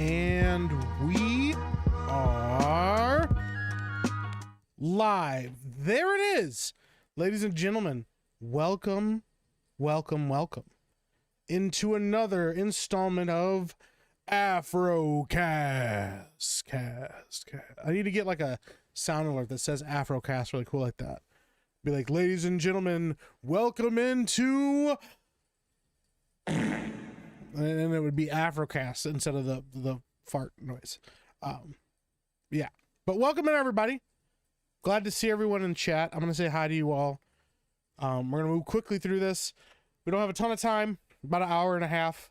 And we are live. There it is. Ladies and gentlemen, welcome, welcome, welcome into another installment of Afro Cast. I need to get like a sound alert that says Afro Cast really cool like that. Be like, ladies and gentlemen, welcome into... and it would be Afrocast instead of the fart noise. Yeah, but welcome in, everybody. Glad to see everyone in chat. I'm gonna say hi to you all. We're gonna move quickly through this. We don't have a ton of time, about an hour and a half,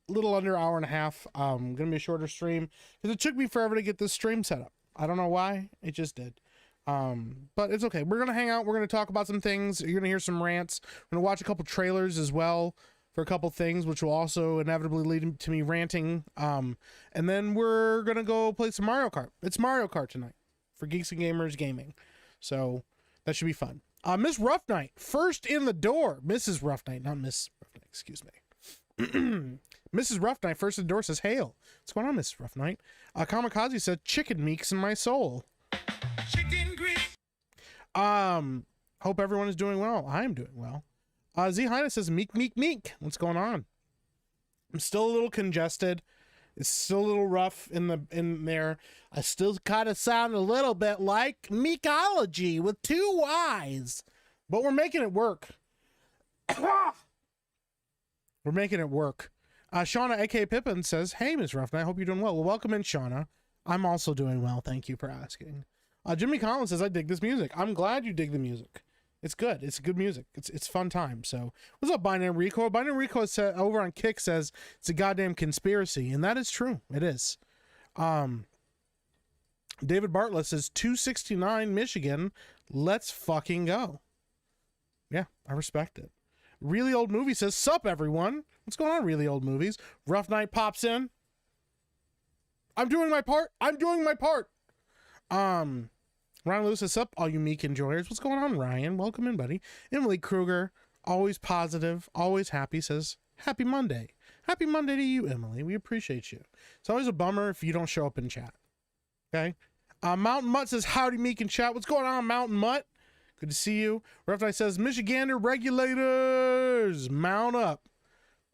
a little under an hour and a half. Gonna be a shorter stream because it took me forever to get this stream set up. I don't know why, it just did. But it's okay. We're gonna hang out, we're gonna talk about some things, you're gonna hear some rants, we're gonna watch a couple trailers as well for a couple things, which will also inevitably lead to me ranting. And then we're gonna go play some Mario Kart. It's Mario Kart tonight for Geeks and Gamers Gaming, so that should be fun. Miss Rough Night, first in the door. Mrs. Rough Night, not Miss Rough Night, excuse me. Mrs. Rough Night, first in the door, says, hail. What's going on, Mrs. Rough Night? Kamikaze said, chicken meeks in my soul. Chicken grease. Hope everyone is doing well. I'm doing well. Z Highness says, Meek. What's going on? I'm still a little congested. It's still a little rough in there. I still kind of sound a little bit like Meekology with 2 Y's, but we're making it work. We're making it work. Shauna, aka Pippin, says, hey, Ms. Ruffin, I hope you're doing well. Well, welcome in, Shauna. I'm also doing well. Thank you for asking. Jimmy Collins says, I dig this music. I'm glad you dig the music. It's good. It's good music. It's fun time. So what's up, Binary Rico? Binary Rico said, over on Kick says it's a goddamn conspiracy, and that is true. It is. David Bartlett says 269 Michigan. Let's fucking go. Yeah, I respect it. Really Old Movie says, sup everyone. What's going on, Really Old Movies? Rough Night pops in. I'm doing my part. Ryan Lewis says, up, all you Meek enjoyers. What's going on, Ryan? Welcome in, buddy. Emily Kruger, always positive, always happy, says, happy Monday. Happy Monday to you, Emily. We appreciate you. It's always a bummer if you don't show up in chat. Okay? Mountain Mutt says, howdy, Meek in chat. What's going on, Mountain Mutt? Good to see you. Rough Night says, Michigander regulators, mount up.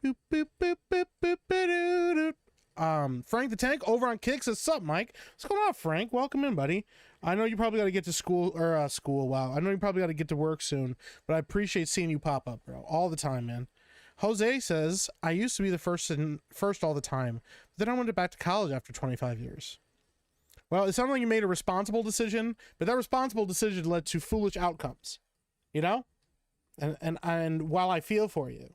Boop, boop, boop, boop, boop, boop, boop. Frank the Tank over on Kick says, sup, Mike? What's going on, Frank? Welcome in, buddy. I know you probably got to get to school, wow. I know you probably got to get to work soon, but I appreciate seeing you pop up, bro. All the time, man. Jose says, I used to be the first all the time, but then I went back to college after 25 years. Well, it sounded like you made a responsible decision, but that responsible decision led to foolish outcomes, you know? And while I feel for you,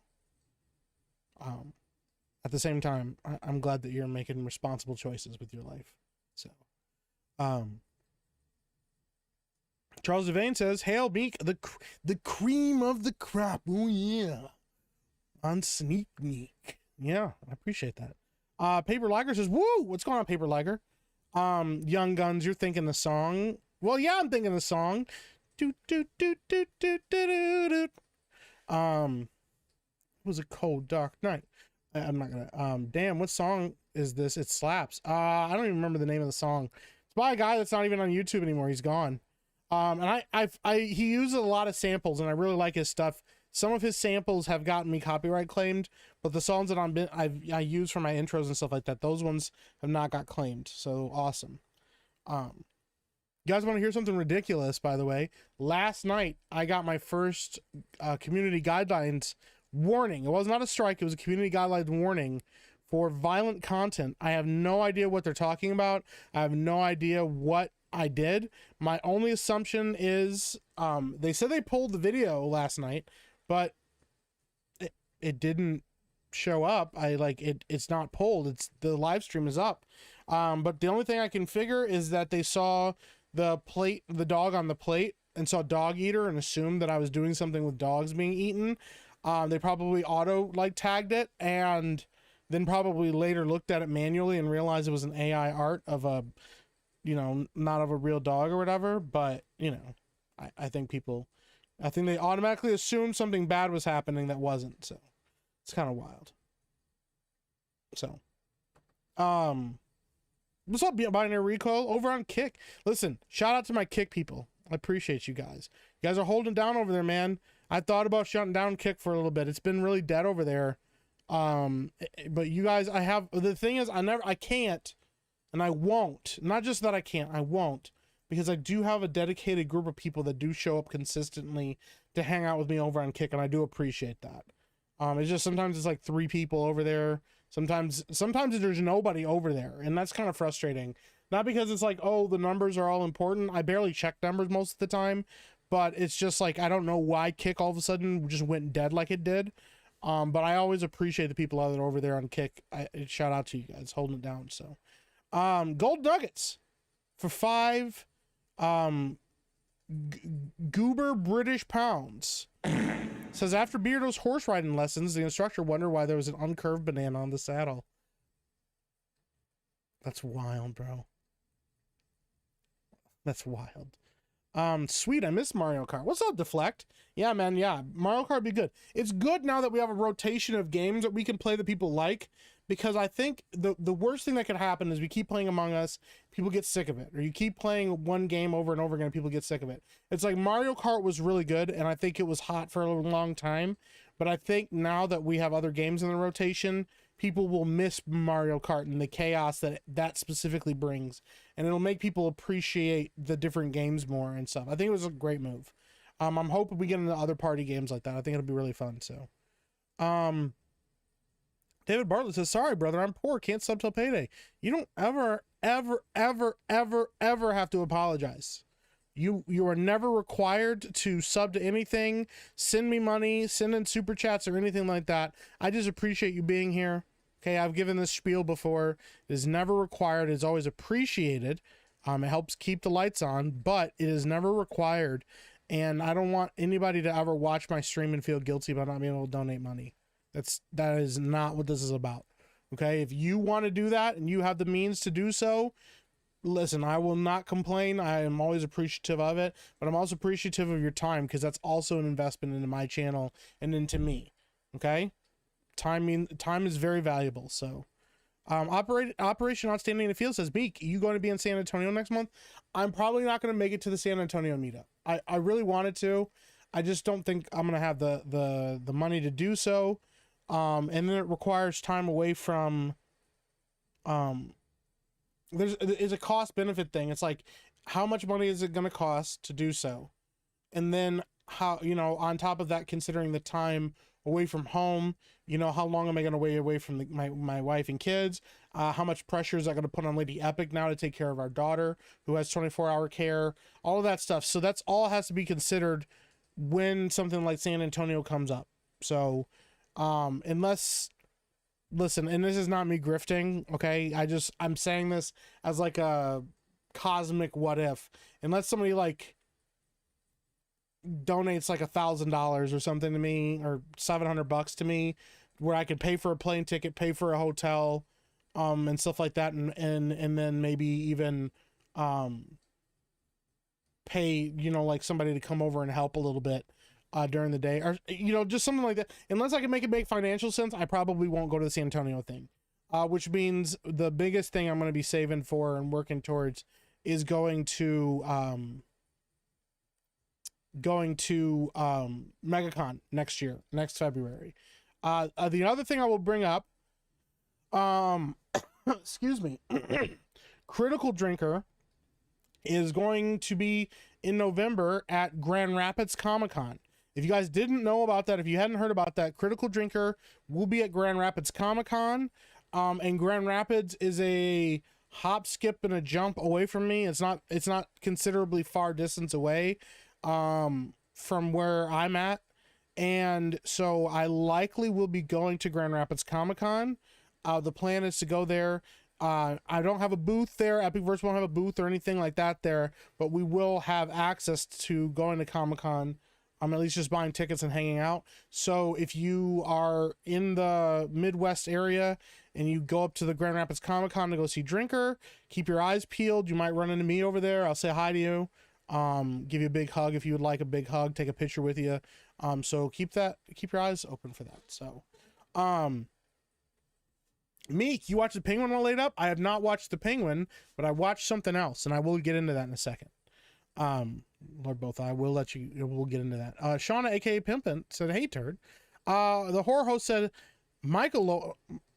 at the same time, I'm glad that you're making responsible choices with your life. So, Charles Devane says, hail Meek, the cream of the crop. Oh yeah. On Sneak Meek. Yeah, I appreciate that. Paper Liger says, woo, what's going on, Paper Liger? Young Guns, you're thinking the song. Well, yeah, I'm thinking the song. It was a cold, dark night. I'm not gonna, damn, what song is this? It slaps. I don't even remember the name of the song. It's by a guy that's not even on YouTube anymore. He's gone. And he uses a lot of samples, and I really like his stuff. Some of his samples have gotten me copyright claimed, but the songs that I use for my intros and stuff like that, those ones have not got claimed. So awesome. You guys want to hear something ridiculous, by the way? Last night, I got my first community guidelines warning. It was not a strike. It was a community guidelines warning for violent content. I have no idea what they're talking about. I have no idea what I did. My only assumption is they said they pulled the video last night, but it didn't show up. It's not pulled. It's the live stream is up. But the only thing I can figure is that they saw the dog on the plate and saw dog eater and assumed that I was doing something with dogs being eaten. They probably tagged it and then probably later looked at it manually and realized it was an AI art of a, not of a real dog or whatever. But, I think they automatically assumed something bad was happening that wasn't. So it's kind of wild. So What's up, Binary Recoil? Over on Kick. Listen, shout out to my Kick people. I appreciate you guys. You guys are holding down over there, man. I thought about shutting down Kick for a little bit. It's been really dead over there. But you guys, the thing is, I can't, and I won't. Not just that I can't, I won't. Because I do have a dedicated group of people that do show up consistently to hang out with me over on Kick, and I do appreciate that. It's just sometimes it's like 3 people over there. Sometimes there's nobody over there, and that's kind of frustrating. Not because it's like, oh, the numbers are all important. I barely check numbers most of the time, but it's just like, I don't know why Kick all of a sudden just went dead like it did. But I always appreciate the people that are over there on Kick. Shout out to you guys holding it down. So, gold nuggets for 5 goober British pounds. Says, after Beardo's horse riding lessons, the instructor wondered why there was an uncurved banana on the saddle. That's wild, bro. That's wild. Sweet, I miss Mario Kart. What's up, Deflect? Yeah, man, yeah. Mario Kart be good. It's good now that we have a rotation of games that we can play that people like, because I think the worst thing that could happen is we keep playing Among Us, people get sick of it. Or you keep playing one game over and over again, and people get sick of it. It's like Mario Kart was really good, and I think it was hot for a long time. But I think now that we have other games in the rotation, people will miss Mario Kart and the chaos that specifically brings. And it'll make people appreciate the different games more and stuff. I think it was a great move. I'm hoping we get into other party games like that. I think it'll be really fun. So, David Bartlett says, sorry, brother, I'm poor. Can't sub till payday. You don't ever have to apologize. You are never required to sub to anything, send me money, send in super chats or anything like that. I just appreciate you being here. Okay, I've given this spiel before. It is never required. It's always appreciated. It helps keep the lights on, but it is never required. And I don't want anybody to ever watch my stream and feel guilty about not being able to donate money. That is not what this is about. Okay, if you want to do that and you have the means to do so, listen, I will not complain. I am always appreciative of it, but I'm also appreciative of your time, because that's also an investment into my channel and into me. Okay, time is very valuable. So, Operation Outstanding in the Field says, Meek, you going to be in San Antonio next month? I'm probably not going to make it to the San Antonio meetup. I really wanted to. I just don't think I'm going to have the money to do so. And then it requires time away from, it's a cost benefit thing. It's like, how much money is it going to cost to do so? And then how, on top of that, considering the time away from home, how long am I going to wait away from my wife and kids? How much pressure is that going to put on Lady Epic now to take care of our daughter who has 24-hour care, all of that stuff. So that's all has to be considered when something like San Antonio comes up. So, listen, and this is not me grifting, okay? I'm saying this as like a cosmic what if. Unless somebody like donates like $1,000 or something to me, or $700 to me, where I could pay for a plane ticket, pay for a hotel, and stuff like that, and then maybe even pay, like somebody to come over and help a little bit during the day, or just something like that. Unless I can make it make financial sense, I probably won't go to the San Antonio thing, which means the biggest thing I'm going to be saving for and working towards is going to MegaCon next February. The other thing I will bring up, excuse me, Critical Drinker is going to be in November at Grand Rapids Comic-Con. If you guys didn't know about that, if you hadn't heard about that, Critical Drinker will be at Grand Rapids Comic-Con. And Grand Rapids is a hop, skip, and a jump away from me. It's not considerably far distance away from where I'm at. And so I likely will be going to Grand Rapids Comic-Con. The plan is to go there. I don't have a booth there. Epicverse won't have a booth or anything like that there, but we will have access to going to Comic-Con. At least just buying tickets and hanging out. So if you are in the Midwest area and you go up to the Grand Rapids Comic-Con to go see Drinker, keep your eyes peeled. You might run into me over there. I'll say hi to you. Give you a big hug if you would like a big hug, take a picture with you. So keep your eyes open for that. So, Meek, you watched the Penguin while laid up? I have not watched the Penguin, but I watched something else, and I will get into that in a second. Lord both, I will let you, we'll get into that. Shauna, aka Pimpin, said, hey, turd. The horror host said, Mike Elodie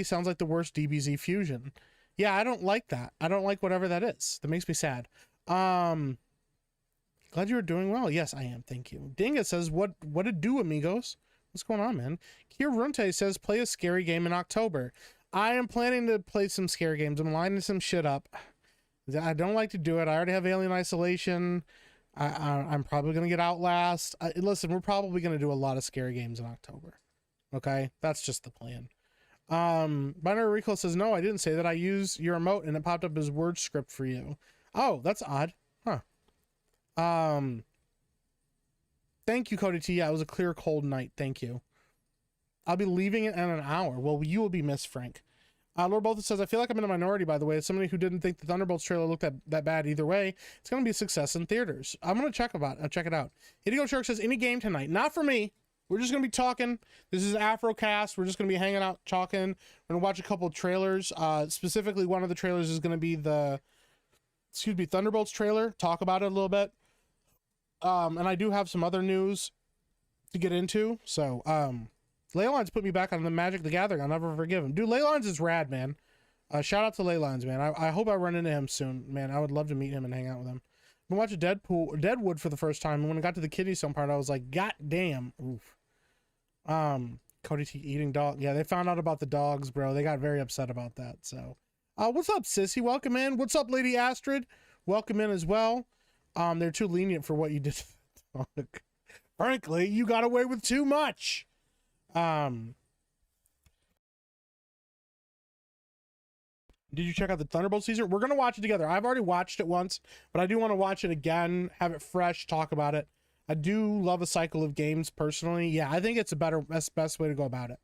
sounds like the worst DBZ fusion. Yeah, I don't like that. I don't like whatever that is. That makes me sad. Glad you were doing well. Yes, I am. Thank you. Dinga says, what it do, amigos? What's going on, man? Kirunte says, play a scary game in October. I am planning to play some scary games. I'm lining some shit up. I don't like to do it. I already have Alien Isolation. I'm probably going to get Outlast. Listen, we're probably going to do a lot of scary games in October. Okay? That's just the plan. Binary Recall says, no, I didn't say that. I use your emote and it popped up as word script for you. Oh, that's odd. Huh. Thank you, Cody T. Yeah, it was a clear, cold night. Thank you. I'll be leaving it in an hour. Well, you will be missed, Frank. Lord Bolton says, I feel like I'm in a minority, by the way. As somebody who didn't think the Thunderbolts trailer looked that bad either way, it's going to be a success in theaters. I'm going to check it out. Idigo Shark says, any game tonight? Not for me. We're just going to be talking. This is Afro cast. We're just going to be hanging out, talking. We're going to watch a couple of trailers. Specifically, one of the trailers is going to be the, Thunderbolts trailer. Talk about it a little bit. And I do have some other news to get into. So, Leylines put me back on the Magic the Gathering. I'll never forgive him. Dude, Leylines is rad, man. Shout out to Leylines, man. I hope I run into him soon, man. I would love to meet him and hang out with him. I've been watching Deadwood for the first time, and when I got to the Kitty Stone part, I was like, God damn. Oof. Cody T eating dog. Yeah, they found out about the dogs, bro. They got very upset about that. So, what's up, Sissy? Welcome in. What's up, Lady Astrid? Welcome in as well. They're too lenient for what you did to the dog. Frankly, you got away with too much. Did you check out the Thunderbolts teaser? We're gonna watch it together. I've already watched it once, but I do want to watch it again, have it fresh, talk about it. I do love a cycle of games personally. Yeah, I think it's a best way to go about it.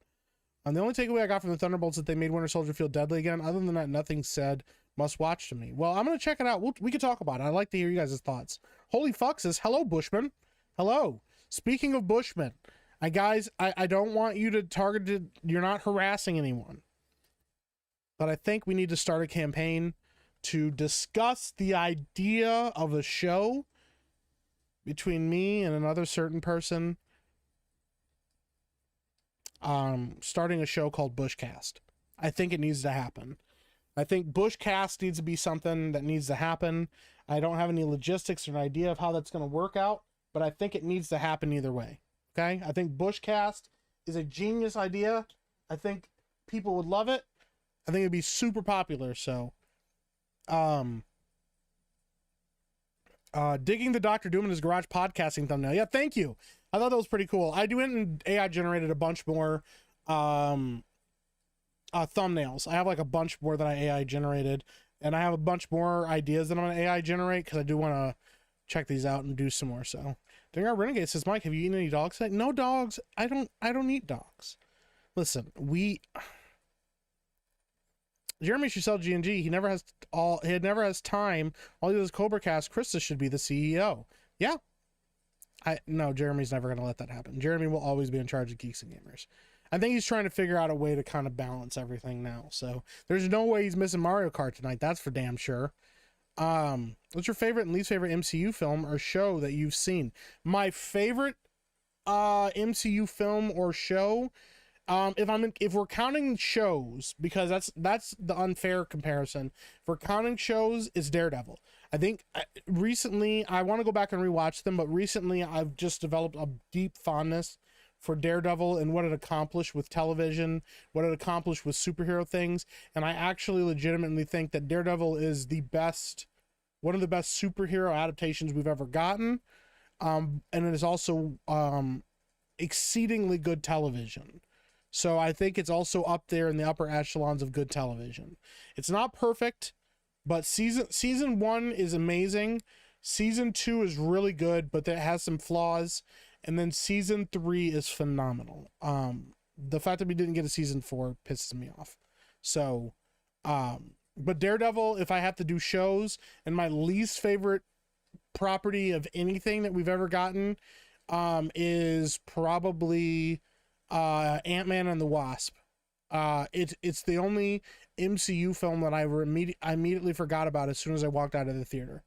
The only takeaway I got from the Thunderbolts is that they made Winter Soldier feel deadly again. Other than that, nothing said. Must watch to me. Well, I'm gonna check it out. We can talk about it. I'd like to hear you guys' thoughts. Holy fuck says, hello, Bushman. Hello. Speaking of Bushman, guys, I don't want you to target it. You're not harassing anyone. But I think we need to start a campaign to discuss the idea of a show between me and another certain person. Starting a show called Bushcast. I think it needs to happen. I think Bushcast needs to be something that needs to happen. I don't have any logistics or an idea of how that's going to work out, but I think it needs to happen either way. Okay? I think Bushcast is a genius idea. I think people would love it. I think it'd be super popular. So, digging the Dr. Doom in his garage podcasting thumbnail. Yeah, thank you. I thought that was pretty cool. I went and AI generated a bunch more thumbnails. I have like a bunch more that I AI generated, and I have a bunch more ideas that I'm gonna AI generate because I do want to check these out and do some more. So, Dingar Renegade says, Mike, have you eaten any dogs today? No dogs. I don't eat dogs. Listen, Jeremy should sell G&G. He never has time. All he does is Cobra Cast. Krista should be the CEO. Yeah. No, Jeremy's never going to let that happen. Jeremy will always be in charge of Geeks and Gamers. I think he's trying to figure out a way to kind of balance everything now. So there's no way he's missing Mario Kart tonight. That's for damn sure. What's your favorite and least favorite MCU film or show that you've seen? My favorite MCU film or show, if we're counting shows, because that's the unfair comparison. If we're counting shows, it's Daredevil. I think recently, I want to go back and rewatch them, but recently I've just developed a deep fondness for Daredevil and what it accomplished with television, what it accomplished with superhero things, and I actually legitimately think that Daredevil is one of the best superhero adaptations we've ever gotten, and it is also exceedingly good television. So I think it's also up there in the upper echelons of good television. It's not perfect, but season 1 is amazing. Season 2 is really good, but it has some flaws. And then season 3 is phenomenal. The fact that we didn't get a season 4 pisses me off. So, but Daredevil, if I have to do shows, and my least favorite property of anything that we've ever gotten is probably Ant-Man and the Wasp. It's the only MCU film that I immediately forgot about as soon as I walked out of the theater.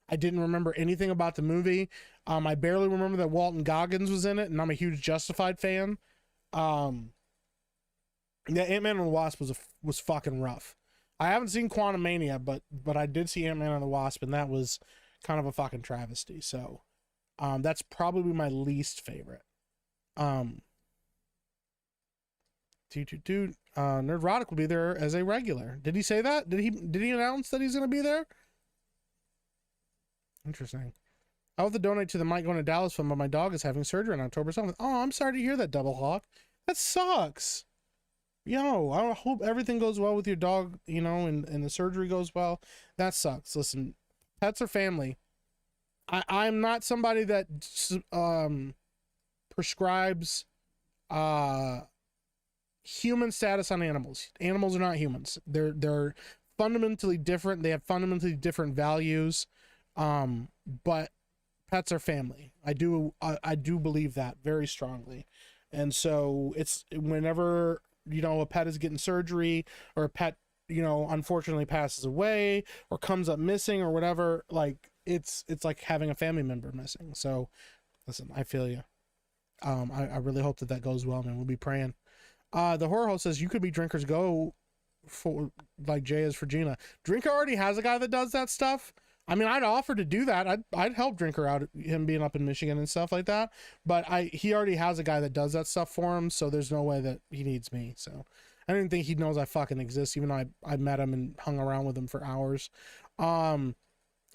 I didn't remember anything about the movie. I barely remember that Walton Goggins was in it, and I'm a huge Justified fan. Yeah, Ant-Man and the Wasp was fucking rough. I haven't seen Quantumania, but I did see Ant-Man and the Wasp, and that was kind of a fucking travesty. So that's probably my least favorite. Nerdrotic will be there as a regular. Did he say that? Did he announce that he's gonna be there? Interesting. I have to donate to the Mike Going to Dallas film, but my dog is having surgery on October 7th. Oh, I'm sorry to hear that, Double Hawk. That sucks. Yo, I hope everything goes well with your dog, and the surgery goes well. That sucks. Listen, pets are family. I'm not somebody that prescribes human status on animals. Animals are not humans. They're fundamentally different. They have fundamentally different values. But pets are family. I do believe that very strongly. And so it's whenever, a pet is getting surgery, or a pet, unfortunately passes away or comes up missing or whatever, like it's like having a family member missing. So listen, I feel you. I really hope that goes well, man. We'll be praying. The horror host says you could be Drinkers Go for like Jay is for Gina. Drinker already has a guy that does that stuff. I mean, I'd offer to do that. I'd help Drinker out, him being up in Michigan and stuff like that. But he already has a guy that does that stuff for him, so there's no way that he needs me. So I didn't think he knows I fucking exist, even though I met him and hung around with him for hours. To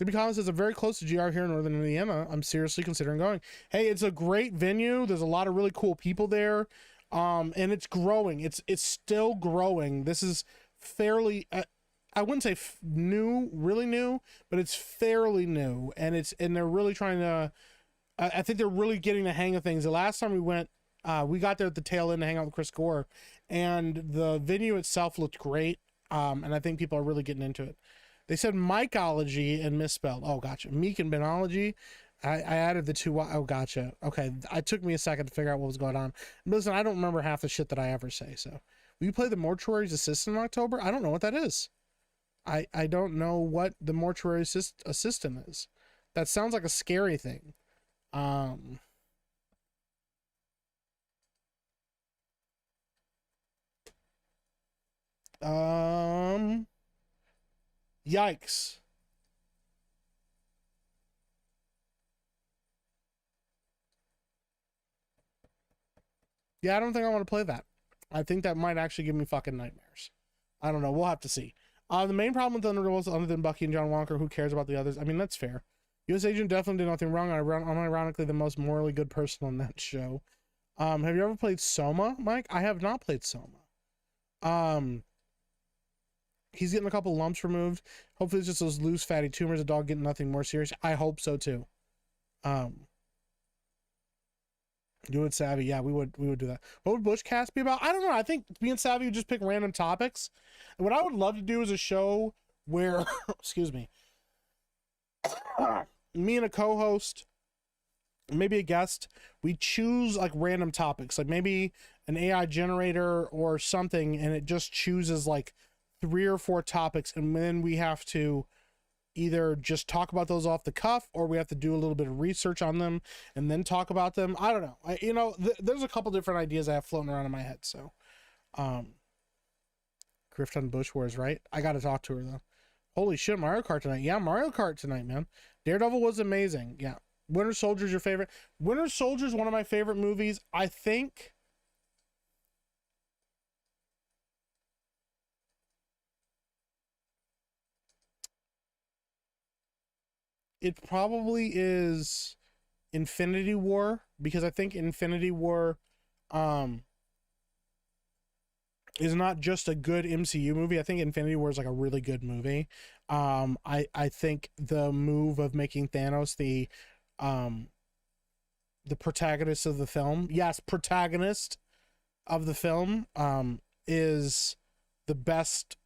be honest, says I'm very close to GR here in Northern Indiana. I'm seriously considering going. Hey, it's a great venue. There's a lot of really cool people there. And it's growing. It's still growing. This is fairly, I wouldn't say really new, but it's fairly new. And they're really trying to, I think they're really getting the hang of things. The last time we went, we got there at the tail end to hang out with Chris Gore, and the venue itself looked great. And I think people are really getting into it. They said mycology and misspelled. Oh, gotcha. Meek and Benology. I added the two. Oh, gotcha. Okay. It took me a second to figure out what was going on. Listen, I don't remember half the shit that I ever say. So will you play the Mortuary's Assistant in October? I don't know what that is. I don't know what the Mortuary Assistant is. That sounds like a scary thing. Yikes. Yeah, I don't think I want to play that. I think that might actually give me fucking nightmares. I don't know. We'll have to see. The main problem with Thunderbolts, other than Bucky and John Walker, who cares about the others? I mean, that's fair. U.S. Agent definitely did nothing wrong. I'm ironically the most morally good person on that show. Have you ever played Soma, Mike? I have not played Soma. He's getting a couple lumps removed. Hopefully it's just those loose fatty tumors. A dog getting nothing more serious. I hope so too. Do it savvy. Yeah, we would do that. What would Bushcast be about? I don't know. I think being savvy would just pick random topics. And what I would love to do is a show where, excuse me, me and a co-host, maybe a guest, we choose like random topics, like maybe an AI generator or something, and it just chooses like 3 or 4 topics, and then we have to either just talk about those off the cuff, or we have to do a little bit of research on them and then talk about them. I don't know. There's a couple different ideas I have floating around in my head. So, Grift on Bush Wars, right? I got to talk to her though. Holy shit, Mario Kart tonight. Yeah, Mario Kart tonight, man. Daredevil was amazing. Yeah. Winter Soldier's your favorite. Winter Soldier's one of my favorite movies. I think it probably is Infinity War, because I think Infinity War is not just a good MCU movie. I think Infinity War is like a really good movie. I think the move of making Thanos the protagonist of the film, yes, protagonist of the film, is the best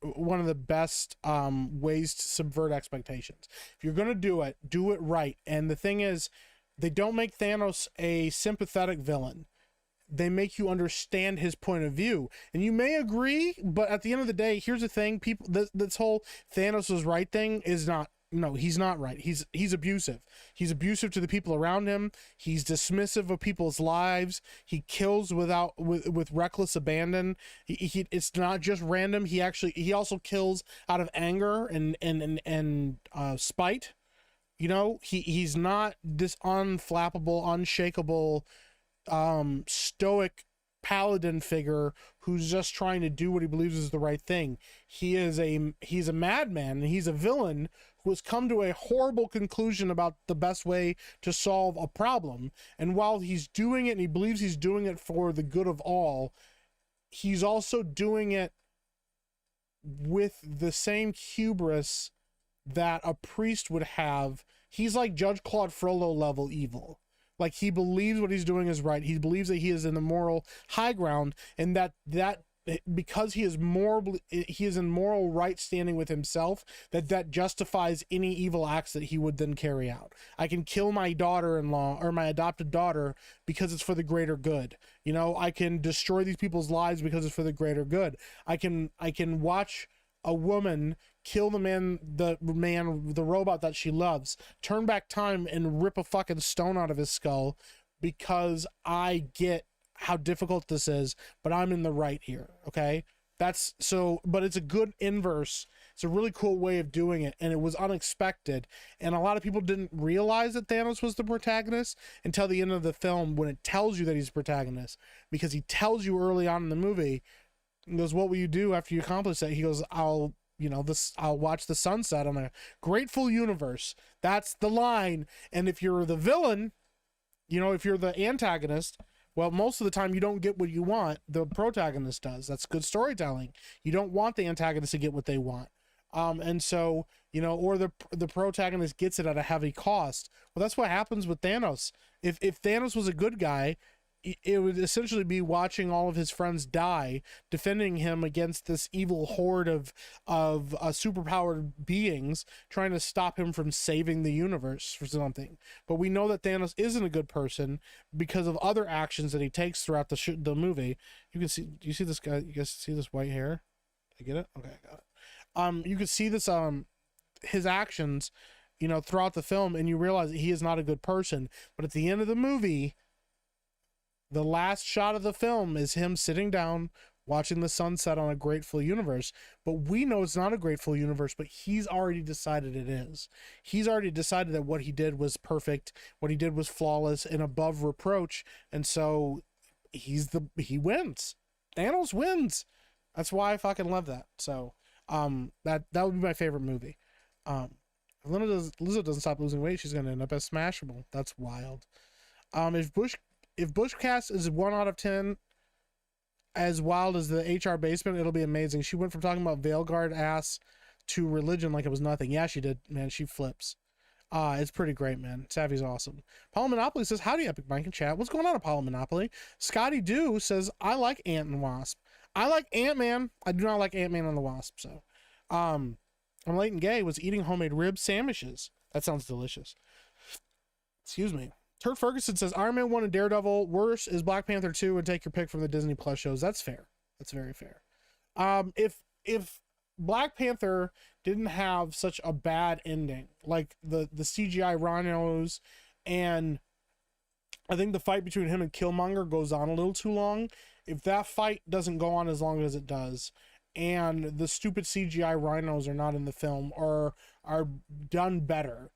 one of the best ways to subvert expectations. If you're gonna do it right. And the thing is, they don't make Thanos a sympathetic villain. They make you understand his point of view. And you may agree, but at the end of the day, here's the thing: people, this whole Thanos was right thing is not. No, he's not right. He's abusive. He's abusive to the people around him. He's dismissive of people's lives. He kills with reckless abandon. It's not just random. He also kills out of anger and spite. You know, he's not this unflappable, unshakable, stoic paladin figure who's just trying to do what he believes is the right thing. He's a madman, and he's a villain who has come to a horrible conclusion about the best way to solve a problem. And while he's doing it and he believes he's doing it for the good of all, he's also doing it with the same hubris that a priest would have. He's like Judge Claude Frollo level evil. Like, he believes what he's doing is right. He believes that he is in the moral high ground, and that because he is in moral right standing with himself, that justifies any evil acts that he would then carry out. I can kill my daughter-in-law or my adopted daughter because it's for the greater good. You know, I can destroy these people's lives because it's for the greater good. I can watch a woman kill the robot that she loves, turn back time and rip a fucking stone out of his skull because I get how difficult this is, but I'm in the right here. Okay. But it's a good inverse. It's a really cool way of doing it. And it was unexpected. And a lot of people didn't realize that Thanos was the protagonist until the end of the film, when it tells you that he's the protagonist, because he tells you early on in the movie, he goes, what will you do after you accomplish that? He goes, I'll watch the sunset on a grateful universe. That's the line. And if you're the villain, if you're the antagonist, well, most of the time you don't get what you want. The protagonist does. That's good storytelling. You don't want the antagonist to get what they want. And so, or the protagonist gets it at a heavy cost. Well, that's what happens with Thanos. If Thanos was a good guy, it would essentially be watching all of his friends die, defending him against this evil horde of superpowered beings trying to stop him from saving the universe for something. But we know that Thanos isn't a good person because of other actions that he takes throughout the movie. You can see, do you see this guy? You guys see this white hair? I get it? Okay, I got it. You can see this, his actions, throughout the film, and you realize that he is not a good person. But at the end of the movie, the last shot of the film is him sitting down, watching the sunset on a grateful universe. But we know it's not a grateful universe, but he's already decided it is. He's already decided that what he did was perfect, what he did was flawless and above reproach. And so he wins. Thanos wins. That's why I fucking love that. So that would be my favorite movie. If Lizzo doesn't stop losing weight, she's gonna end up as Smashable. That's wild. If Bushcast is 1 out of 10 as wild as the HR basement, it'll be amazing. She went from talking about Veilguard ass to religion like it was nothing. Yeah, she did, man. She flips. It's pretty great, man. Savvy's awesome. Apollo Monopoly says, howdy, Epic Mike and chat. What's going on, Apollo Monopoly? Scotty Dew says, I like Ant and Wasp. I like Ant-Man. I do not like Ant-Man and the Wasp. So, I'm late and gay was eating homemade rib sandwiches. That sounds delicious. Excuse me. Turk Ferguson says Iron Man 1 and Daredevil. Worse is Black Panther 2, and take your pick from the Disney Plus shows. That's fair. That's very fair. If Black Panther didn't have such a bad ending, like the CGI rhinos, and I think the fight between him and Killmonger goes on a little too long. If that fight doesn't go on as long as it does, and the stupid CGI rhinos are not in the film or are done better,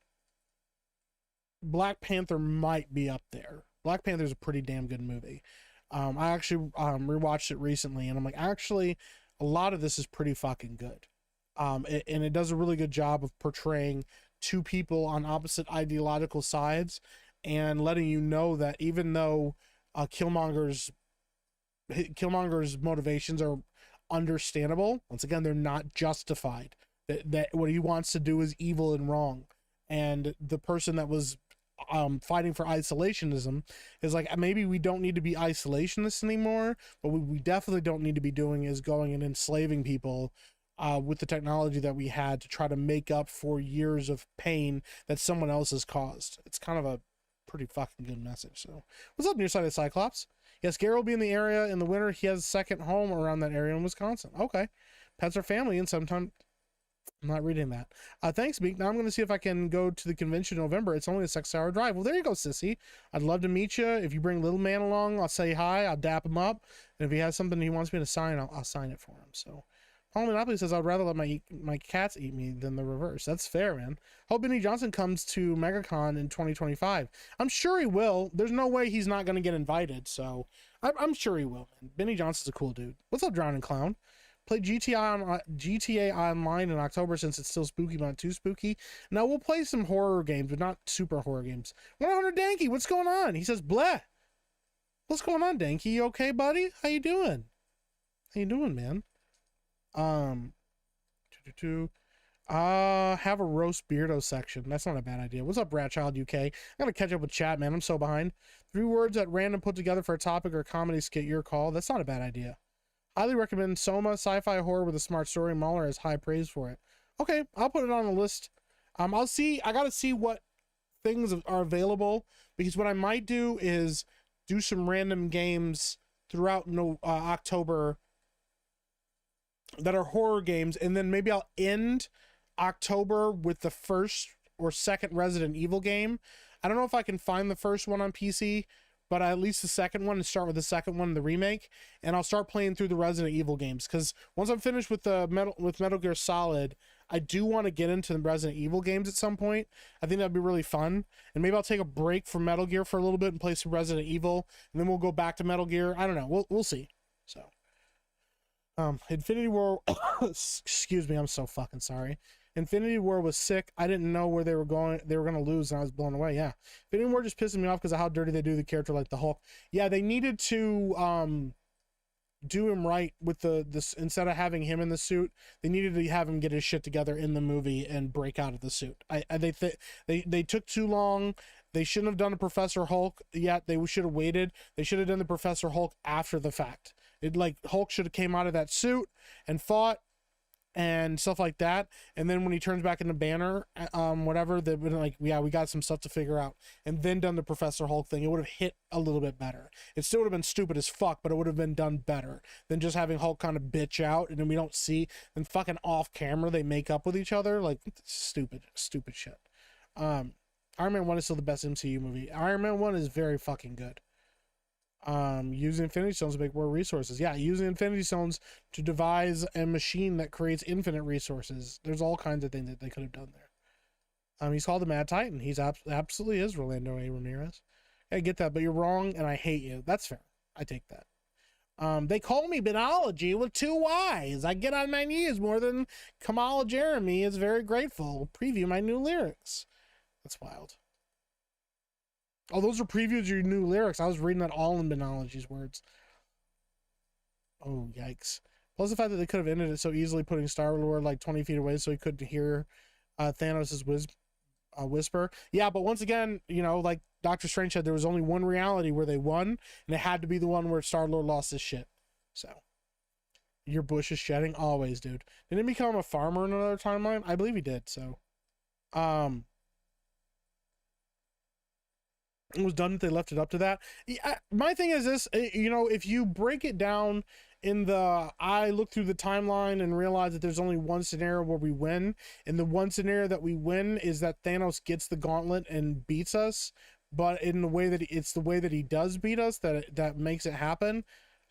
Black Panther might be up there. Black Panther is a pretty damn good movie. I actually rewatched it recently, and I'm like, actually, a lot of this is pretty fucking good. And it does a really good job of portraying two people on opposite ideological sides and letting you know that even though Killmonger's motivations are understandable, once again, they're not justified. That what he wants to do is evil and wrong. And the person that was fighting for isolationism is like, maybe we don't need to be isolationists anymore, but we definitely don't need to be doing is going and enslaving people with the technology that we had to try to make up for years of pain that someone else has caused. It's kind of a pretty fucking good message. So, what's up, Nearsighted Cyclops? Yes, Gary will be in the area in the winter. He has a second home around that area in Wisconsin. Okay. Pets are family, and sometimes I'm not reading that. Thanks, Meek. Now I'm going to see if I can go to the convention in November. It's only a 6-hour drive. Well, there you go, sissy. I'd love to meet you. If you bring little man along, I'll say hi. I'll dap him up. And if he has something he wants me to sign, I'll sign it for him. So, Paul Monopoly says, I'd rather let my cats eat me than the reverse. That's fair, man. Hope Benny Johnson comes to MegaCon in 2025. I'm sure he will. There's no way he's not going to get invited. So, I'm sure he will, man. Benny Johnson's a cool dude. What's up, Drowning Clown? Play GTA Online in October since it's still spooky, but not too spooky. Now we'll play some horror games, but not super horror games. 100 Danky, what's going on? He says, bleh. What's going on, Danky? You okay, buddy? How you doing? How you doing, man? Have a roast beardo section. That's not a bad idea. What's up, Bradchild UK? I gotta catch up with chat, man. I'm so behind. 3 words at random put together for a topic or comedy skit. Your call. That's not a bad idea. Highly recommend Soma, sci-fi horror with a smart story. Mahler has high praise for it. Okay, I'll put it on the list. I'll see. I gotta see what things are available, because what I might do is do some random games throughout October that are horror games, and then maybe I'll end October with the first or second Resident Evil game. I don't know if I can find the first one on PC, but at least the second one, and start with the second one, the remake, and I'll start playing through the Resident Evil games, because once I'm finished with Metal Gear Solid, I do want to get into the Resident Evil games at some point. I think that'd be really fun, and maybe I'll take a break from Metal Gear for a little bit and play some Resident Evil, and then we'll go back to Metal Gear. I don't know. We'll see. So, Infinity War. Excuse me. I'm so fucking sorry. Infinity War was sick. I didn't know where they were going. They were going to lose, and I was blown away. Yeah. Infinity War just pissing me off because of how dirty they do the character like the Hulk. Yeah, they needed to do him right with this. Instead of having him in the suit, they needed to have him get his shit together in the movie and break out of the suit. They took too long. They shouldn't have done a Professor Hulk yet. They should have waited. They should have done the Professor Hulk after the fact. Hulk should have came out of that suit and fought and stuff like that, and then when he turns back into Banner, whatever, they've been like, yeah, we got some stuff to figure out, and then done the Professor Hulk thing. It would have hit a little bit better. It still would have been stupid as fuck, but it would have been done better than just having Hulk kind of bitch out, and then we don't see, and fucking off camera they make up with each other. Like, stupid shit. Iron Man 1 is still the best MCU movie. Iron Man 1 is very fucking good. Using Infinity Stones to make more resources. Yeah, using Infinity Stones to devise a machine that creates infinite resources. There's all kinds of things that they could have done there. He's called the Mad Titan. He's absolutely is Rolando A. Ramirez. I get that, but you're wrong, and I hate you. That's fair. I take that. They call me Benology with 2 Y's. I get on my knees more than Kamala Jeremy is very grateful. Preview my new lyrics. That's wild. Oh, those are previews of your new lyrics. I was reading that all in Benology's words. Oh, yikes. Plus the fact that they could have ended it so easily, putting Star-Lord like 20 feet away so he couldn't hear Thanos' whisper. Yeah, but once again, like Doctor Strange said, there was only one reality where they won, and it had to be the one where Star-Lord lost his shit. So, your bush is shedding? Always, dude. Didn't he become a farmer in another timeline? I believe he did, so. It was done that they left it up to that. My thing is this, if you break it down I look through the timeline and realize that there's only one scenario where we win, and the one scenario that we win is that Thanos gets the gauntlet and beats us, but in the way that it's the way that he does beat us that makes it happen.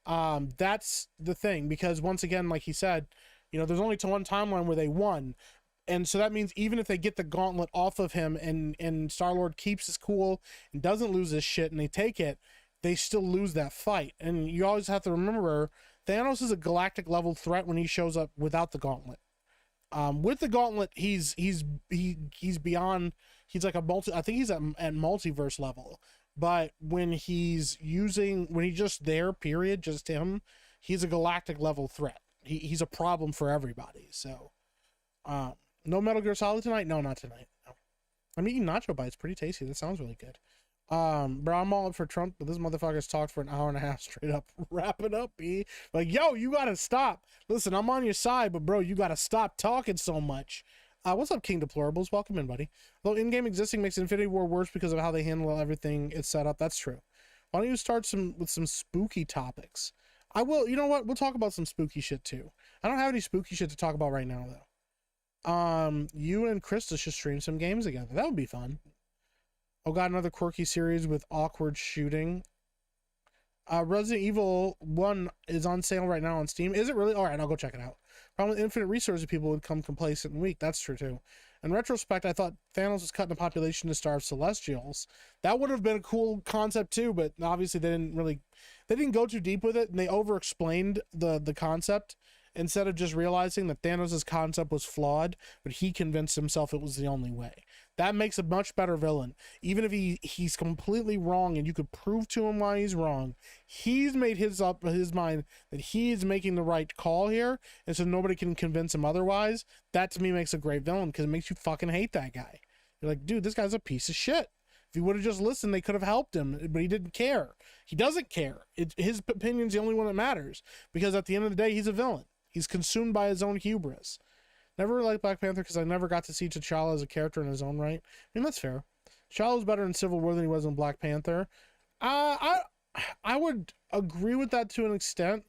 That's the thing, because once again, like he said, there's only one timeline where they won. And so that means even if they get the gauntlet off of him and Star-Lord keeps his cool and doesn't lose his shit and they take it, they still lose that fight. And you always have to remember, Thanos is a galactic level threat when he shows up without the gauntlet. With the gauntlet, he's beyond, he's like I think he's at multiverse level. But when he's just there, period, just him, he's a galactic level threat. He's a problem for everybody. So, no Metal Gear Solid tonight? No, not tonight. No. I'm eating nacho bites. Pretty tasty. That sounds really good. Bro, I'm all up for Trump, but this motherfucker's talked for an hour and a half straight up. Wrap it up, B. Like, yo, you gotta stop. Listen, I'm on your side, but bro, you gotta stop talking so much. What's up, King Deplorables? Welcome in, buddy. Though in-game existing makes Infinity War worse because of how they handle everything it's set up. That's true. Why don't you start with some spooky topics? I will. You know what? We'll talk about some spooky shit too. I don't have any spooky shit to talk about right now though. You and Krista should stream some games together. That would be fun. Oh god, another quirky series with awkward shooting. Resident Evil 1 is on sale right now on Steam. Is it really? All right, I'll go check it out. Problem with infinite resources, people would become complacent and weak. That's true too. In retrospect, I thought Thanos was cutting the population to starve Celestials. That would have been a cool concept too, but obviously they didn't go too deep with it, and they over-explained the concept instead of just realizing that Thanos' concept was flawed, but he convinced himself it was the only way. That makes a much better villain. Even if he's completely wrong and you could prove to him why he's wrong, he's made his mind that he is making the right call here, and so nobody can convince him otherwise. That to me makes a great villain, because it makes you fucking hate that guy. You're like, dude, this guy's a piece of shit. If he would have just listened, they could have helped him, but he didn't care. He doesn't care. His opinion's the only one that matters, because at the end of the day, he's a villain. He's consumed by his own hubris. Never really liked Black Panther because I never got to see T'Challa as a character in his own right. I mean, that's fair. T'Challa was better in Civil War than he was in Black Panther. I would agree with that to an extent.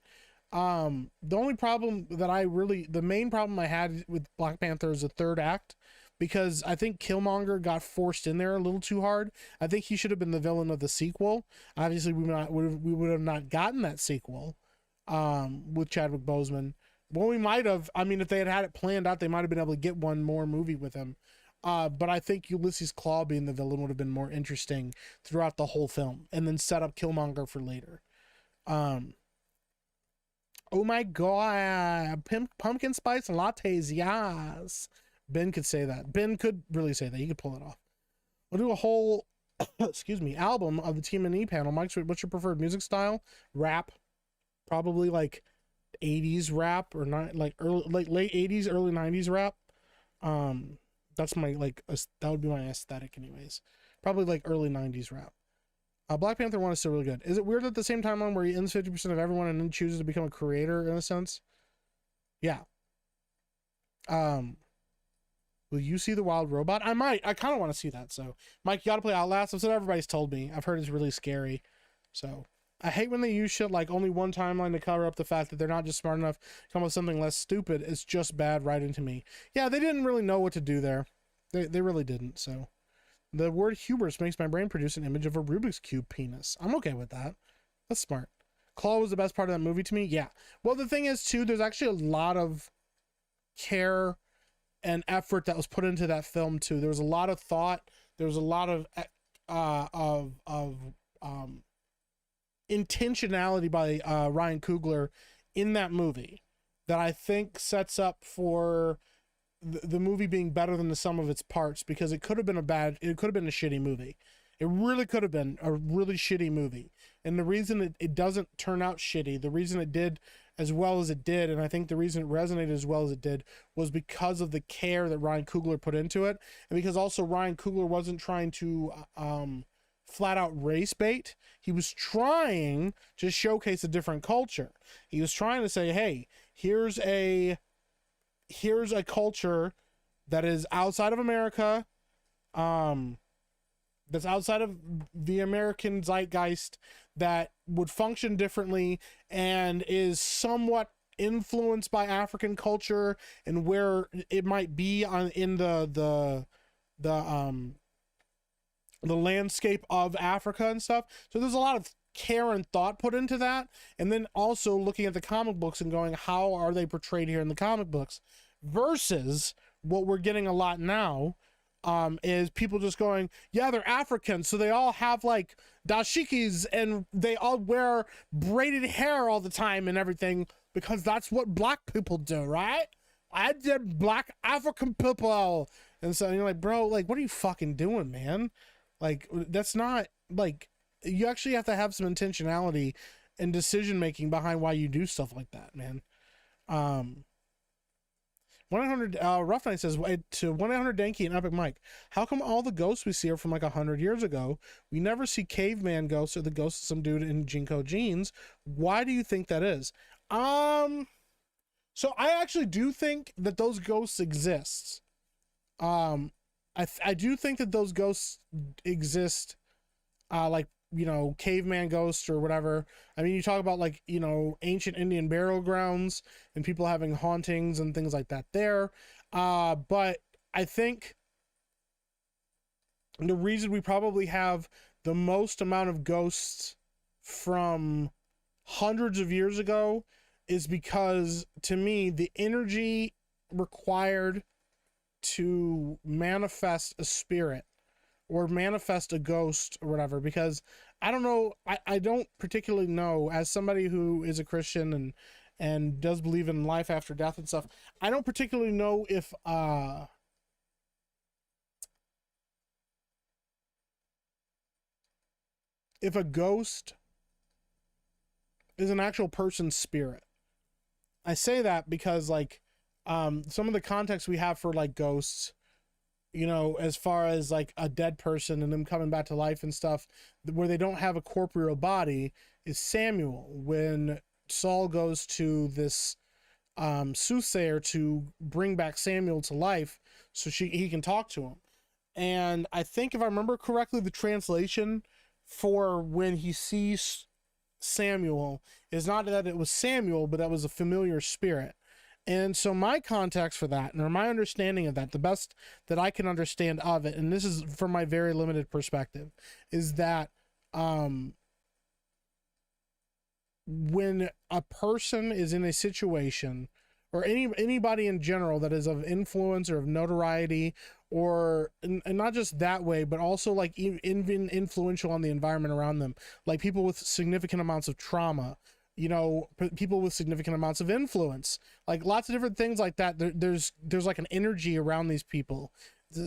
The only problem the main problem I had with Black Panther is the third act, because I think Killmonger got forced in there a little too hard. I think he should have been the villain of the sequel. Obviously, we would have not gotten that sequel with Chadwick Boseman. Well, we might have. I mean, if they had it planned out, they might have been able to get one more movie with him. But I think Ulysses Claw being the villain would have been more interesting throughout the whole film, and then set up Killmonger for later. Oh my god, pumpkin spice lattes, yes. Ben could say that. Ben could really say that. He could pull it off. We'll do a whole, excuse me, album of the Team and E panel. Mike, what's your preferred music style? Rap, probably like 80s rap, or not like late 80s, early 90s rap. That's my that would be my aesthetic anyways. Probably like early 90s rap. Black Panther 1 is still really good. Is it weird at the same timeline where he ends 50% of everyone and then chooses to become a creator in a sense? Yeah. Will you see The Wild Robot? I might. I kind of want to see that. So, Mike, you got to play Outlast. That's what everybody's told me. I've heard it's really scary. So, I hate when they use shit like only one timeline to cover up the fact that they're not just smart enough to come up with something less stupid. It's just bad right into me. Yeah, they didn't really know what to do there. They really didn't. So, the word hubris makes my brain produce an image of a Rubik's Cube penis. I'm okay with that. That's smart. Claw was the best part of that movie to me. Yeah. Well, the thing is, too, there's actually a lot of care and effort that was put into that film, too. There was a lot of thought. There was a lot of intentionality by Ryan Coogler in that movie that I think sets up for the movie being better than the sum of its parts, because it could have been a shitty movie. It really could have been a really shitty movie. And the reason it doesn't turn out shitty, the reason it did as well as it did, and I think the reason it resonated as well as it did, was because of the care that Ryan Coogler put into it. And because also Ryan Coogler wasn't trying to flat out race bait. He was trying to showcase a different culture. He was trying to say, hey, here's a culture that is outside of America, that's outside of the American zeitgeist, that would function differently and is somewhat influenced by African culture and where it might be in the landscape of Africa and stuff. So there's a lot of care and thought put into that. And then also looking at the comic books and going, how are they portrayed here in the comic books? Versus what we're getting a lot now, is people just going, yeah, they're African, so they all have like dashikis and they all wear braided hair all the time and everything, because that's what black people do, right? I did black African people. And so you're like, bro, like, what are you fucking doing, man? Like, that's not, like, you actually have to have some intentionality and decision making behind why you do stuff like that, man. 1-800 Rough Night says to 1-800 Denki and Epic Mike, how come all the ghosts we see are from like 100 years ago? We never see caveman ghosts or the ghost of some dude in Jinko jeans. Why do you think that is? So I actually do think that those ghosts exist. I do think that those ghosts exist, like, you know, caveman ghosts or whatever. I mean, you talk about like, you know, ancient Indian burial grounds and people having hauntings and things like that there. But I think the reason we probably have the most amount of ghosts from hundreds of years ago is because, to me, the energy required to manifest a spirit or manifest a ghost or whatever, because I don't know, I don't particularly know, as somebody who is a Christian and does believe in life after death and stuff, I don't particularly know if a ghost is an actual person's spirit. I say that because, like, some of the context we have for like ghosts, you know, as far as like a dead person and them coming back to life and stuff, where they don't have a corporeal body, is Samuel, when Saul goes to this soothsayer to bring back Samuel to life so he can talk to him. And I think, if I remember correctly, the translation for when he sees Samuel is not that it was Samuel, but that was a familiar spirit. And so my context for that, or my understanding of that, the best that I can understand of it, and this is from my very limited perspective, is that when a person is in a situation, or anybody in general that is of influence or of notoriety, or and not just that way, but also like even influential on the environment around them, like people with significant amounts of trauma, you know, people with significant amounts of influence, like lots of different things like that. There's like an energy around these people.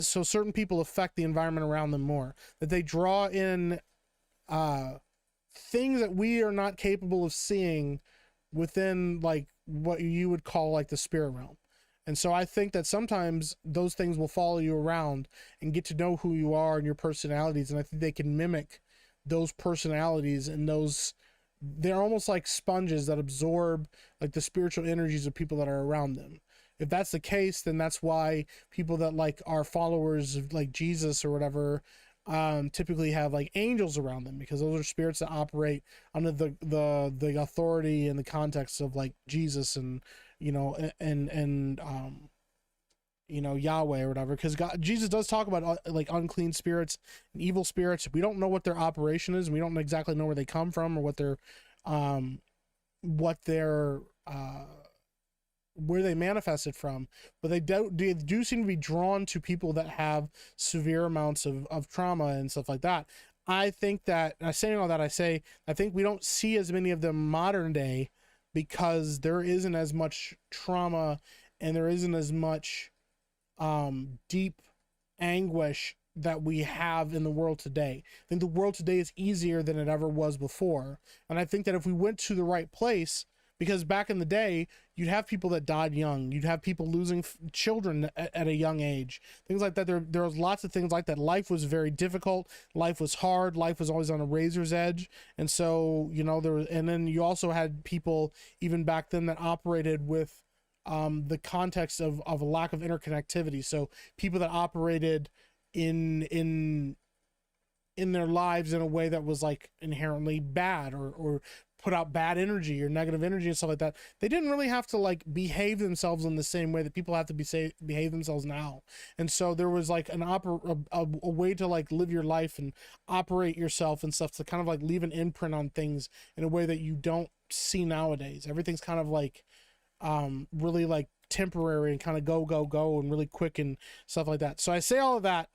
So certain people affect the environment around them more, that they draw in things that we are not capable of seeing within like what you would call like the spirit realm. And so I think that sometimes those things will follow you around and get to know who you are and your personalities. And I think they can mimic those personalities, and they're almost like sponges that absorb like the spiritual energies of people that are around them. If that's the case, then that's why people that like are followers of like Jesus or whatever typically have like angels around them, because those are spirits that operate under the authority and the context of like Jesus and, you know, and you know, Yahweh or whatever, because Jesus does talk about like unclean spirits and evil spirits. We don't know what their operation is, and we don't exactly know where they come from or where they manifested from, but they do seem to be drawn to people that have severe amounts of trauma and stuff like that. I think that, saying all that, I think we don't see as many of them modern day, because there isn't as much trauma and there isn't as much deep anguish that we have in the world today. I think the world today is easier than it ever was before. And I think that if we went to the right place, because back in the day, you'd have people that died young. You'd have people losing children at a young age. Things like that. There was lots of things like that. Life was very difficult. Life was hard. Life was always on a razor's edge. And so, you know, and then you also had people even back then that operated with the context of a lack of interconnectivity. So people that operated in their lives in a way that was like inherently bad, or put out bad energy or negative energy and stuff like that. They didn't really have to like behave themselves in the same way that people have to behave themselves now. And so there was like a way to like live your life and operate yourself and stuff, to kind of like leave an imprint on things in a way that you don't see nowadays. Everything's kind of like really like temporary and kind of go and really quick and stuff like that. So I say all of that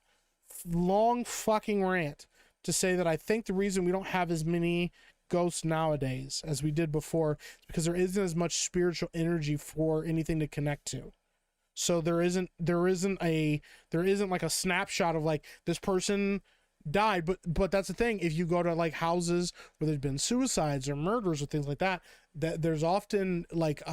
long fucking rant to say that I think the reason we don't have as many ghosts nowadays as we did before is because there isn't as much spiritual energy for anything to connect to. So there isn't like a snapshot of like, this person died. But that's the thing. If you go to like houses where there's been suicides or murders or things like that, that there's often like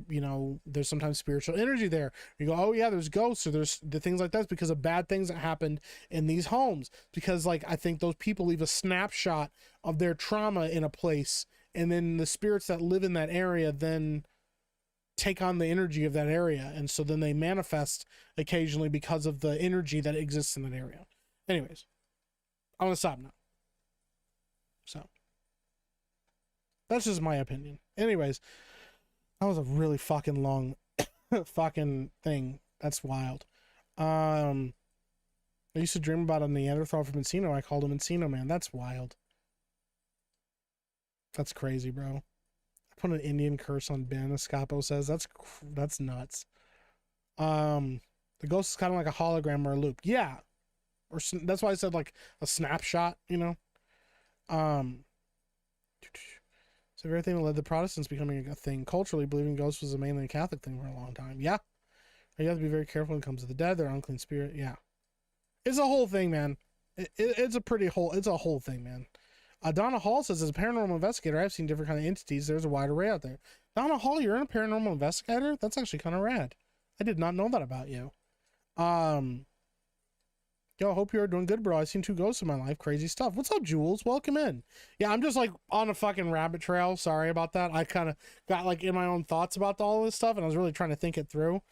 you know, there's sometimes spiritual energy there. You go, oh yeah, there's ghosts or there's the things like that because of bad things that happened in these homes. Because like I think those people leave a snapshot of their trauma in a place, and then the spirits that live in that area then take on the energy of that area, and so then they manifest occasionally because of the energy that exists in that area. Anyways, I'm gonna stop now. So that's just my opinion. Anyways, that was a really fucking long fucking thing. That's wild. I used to dream about a Neanderthal from Encino. I called him Encino Man. That's wild. That's crazy, bro. I put an Indian curse on Ben. Escapo says that's nuts. The ghost is kind of like a hologram or a loop. Yeah, or that's why I said like a snapshot. You know. So everything that led the Protestants becoming a thing culturally, believing ghosts was a mainly Catholic thing for a long time. Yeah, you have to be very careful when it comes to the dead. They're unclean spirit. Yeah, it's a whole thing, man. It's a whole thing, man. Donna Hall says, as a paranormal investigator, I've seen different kind of entities. There's a wide array out there. Donna Hall, you're a paranormal investigator? That's actually kind of rad. I did not know that about you. Yo, I hope you're doing good, bro. I've seen 2 ghosts in my life. Crazy stuff. What's up, Jules? Welcome in. Yeah, I'm just like on a fucking rabbit trail. Sorry about that. I kind of got like in my own thoughts about all this stuff, and I was really trying to think it through.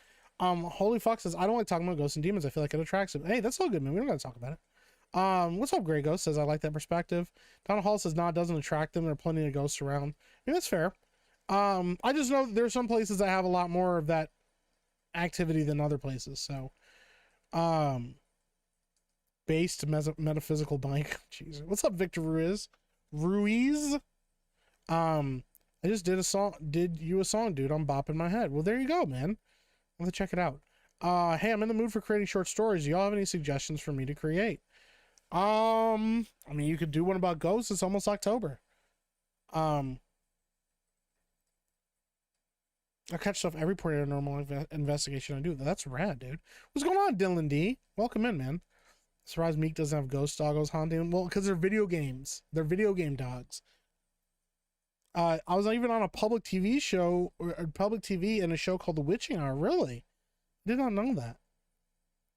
Holy fuck says, I don't like talking about ghosts and demons. I feel like it attracts them. Hey, that's all good, man. We don't gotta talk about it. What's up, Grey Ghost? Says, I like that perspective. Donna Hall says, nah, it doesn't attract them. There are plenty of ghosts around. I mean, that's fair. I just know that there's some places that have a lot more of that activity than other places. So, based metaphysical bike. Jesus. What's up, Victor Ruiz? I just did you a song, dude. I'm bopping my head. Well, there you go, man. I'm gonna check it out. Hey, I'm in the mood for creating short stories. Do y'all have any suggestions for me to create? I mean, you could do one about ghosts. It's almost October. I catch stuff every paranormal investigation I do. That's rad, dude. What's going on, Dylan D? Welcome in, man. Surprised Meek doesn't have ghost doggos haunting. Well, because they're video games. They're video game dogs. I was even on a public TV show, or public TV in a show called The Witching Hour. Really? Did not know that.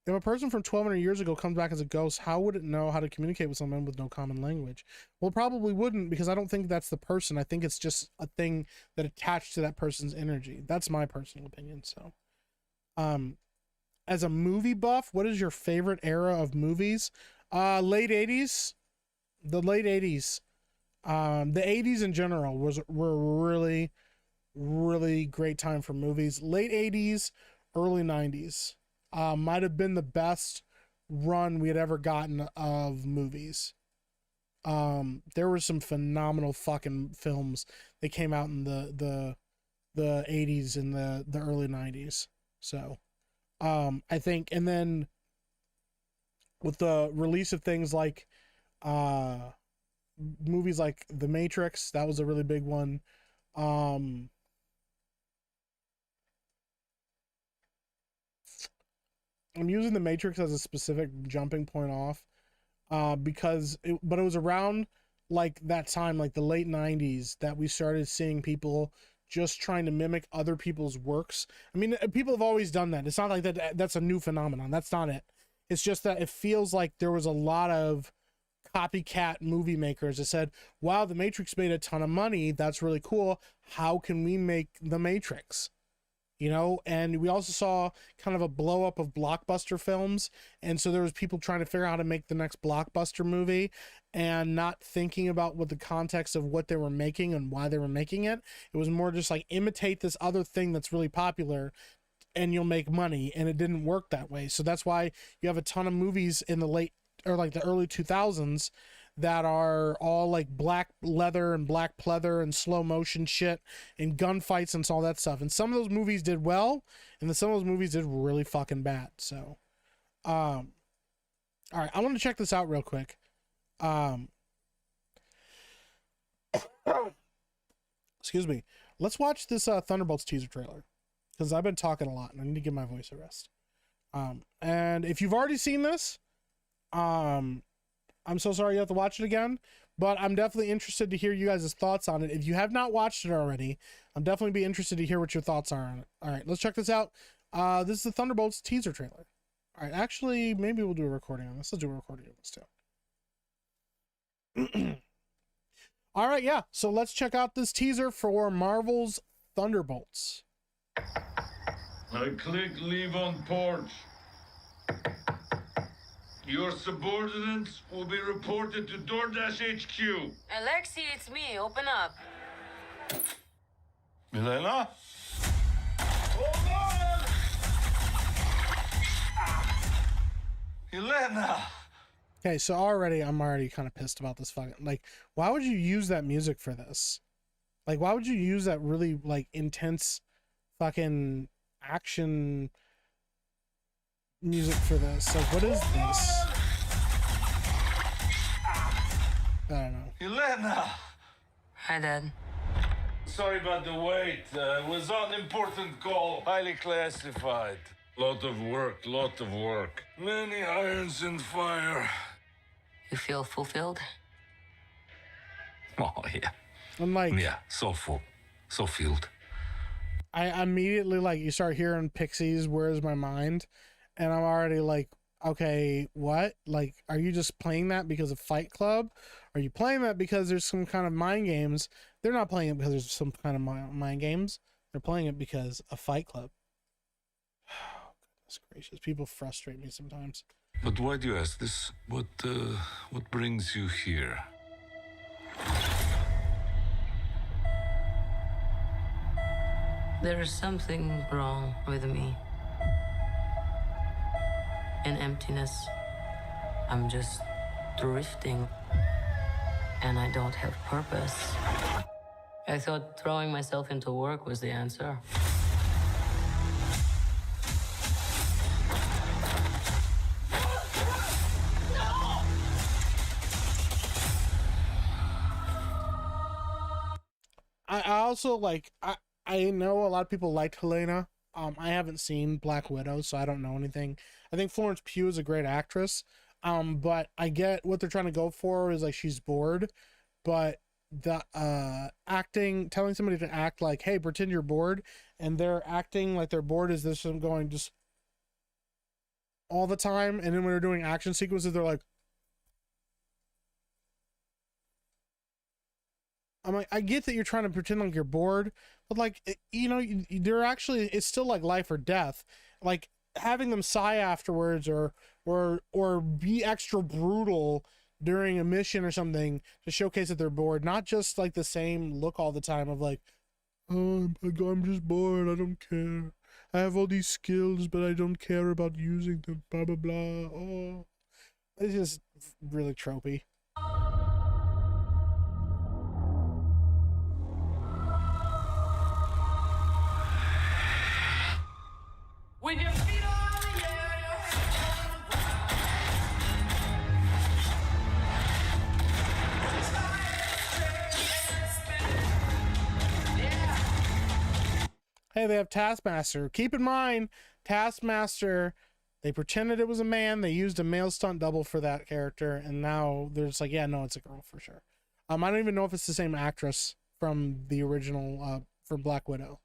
If a person from 1,200 years ago comes back as a ghost, how would it know how to communicate with someone with no common language? Well, it probably wouldn't, because I don't think that's the person. I think it's just a thing that attached to that person's energy. That's my personal opinion. So, as a movie buff, what is your favorite era of movies? Late 80s. The late 80s. The 80s in general were really, really great time for movies. Late 80s, early 90s. Might have been the best run we had ever gotten of movies. There were some phenomenal fucking films that came out in the 80s and the early 90s. So, I think, and then with the release of things like movies like The Matrix, that was a really big one. I'm using The Matrix as a specific jumping point off, because it was around like that time, like the late 90s, that we started seeing people just trying to mimic other people's works. I mean, people have always done that. It's not like that's a new phenomenon. That's not it. It's just that it feels like there was a lot of copycat movie makers that said, wow, The Matrix made a ton of money. That's really cool. How can we make The Matrix? You know, and we also saw kind of a blow up of blockbuster films. And so there was people trying to figure out how to make the next blockbuster movie and not thinking about what the context of what they were making and why they were making it. It was more just like imitate this other thing that's really popular and you'll make money. And it didn't work that way. So that's why you have a ton of movies in the late or like the early 2000s that are all like black leather and black pleather and slow motion shit and gunfights and all that stuff. And some of those movies did well, and then some of those movies did really fucking bad. So, all right, I want to check this out real quick. Excuse me. Let's watch this Thunderbolts teaser trailer, because I've been talking a lot and I need to give my voice a rest. And if you've already seen this, I'm so sorry you have to watch it again, but I'm definitely interested to hear you guys' thoughts on it. If you have not watched it already, I'm definitely be interested to hear what your thoughts are on it. All right, let's check this out. This is the Thunderbolts teaser trailer. All right, actually, maybe we'll do a recording on this. Let's do a recording of this too. All right, yeah. So let's check out this teaser for Marvel's Thunderbolts. I click leave on porch. Your subordinates will be reported to DoorDash HQ. Alexi, it's me. Open up. Milena? Hold on! Elena! Okay, so I'm already kind of pissed about this fucking, like, why would you use that music for this? Like, why would you use that really, like, intense fucking action music for this? Like, what is this? I don't know. Elena! Hi, Dad. Sorry about the wait. It was an important call. Highly classified. Lot of work. Many irons in fire. You feel fulfilled? Oh, yeah. I'm like, Yeah, so full. So filled. I immediately, like, you start hearing Pixies, Where's My Mind? And I'm already like, okay, what? Like, are you just playing that because of Fight Club? Are you playing that because there's some kind of mind games? They're not playing it because there's some kind of mind games. They're playing it because of Fight Club. Oh, goodness gracious. People frustrate me sometimes. But why do you ask this? What brings you here? There is something wrong with me. An emptiness. I'm just drifting. And I don't have purpose. I thought throwing myself into work was the answer. I also, like, I know a lot of people liked Helena. I haven't seen Black Widow, so I don't know anything. I think Florence Pugh is a great actress. But I get what they're trying to go for is, like, she's bored, but the acting, telling somebody to act like, hey, pretend you're bored, and they're acting like they're bored is this them going just all the time, and then when they're doing action sequences, they're like, I'm like, I get that you're trying to pretend like you're bored, but, like, you know, they're actually, it's still like life or death. Like, having them sigh afterwards or be extra brutal during a mission or something to showcase that they're bored, not just like the same look all the time of like, oh, I'm just bored, I don't care, I have all these skills but I don't care about using them, blah blah blah. Oh, it's just really tropey. With your feet on the air, your hands on the ground. Hey, they have Taskmaster. Keep in mind, Taskmaster, they pretended it was a man, they used a male stunt double for that character, and now they're just like, yeah, no, it's a girl for sure. I don't even know if it's the same actress from the original from Black Widow.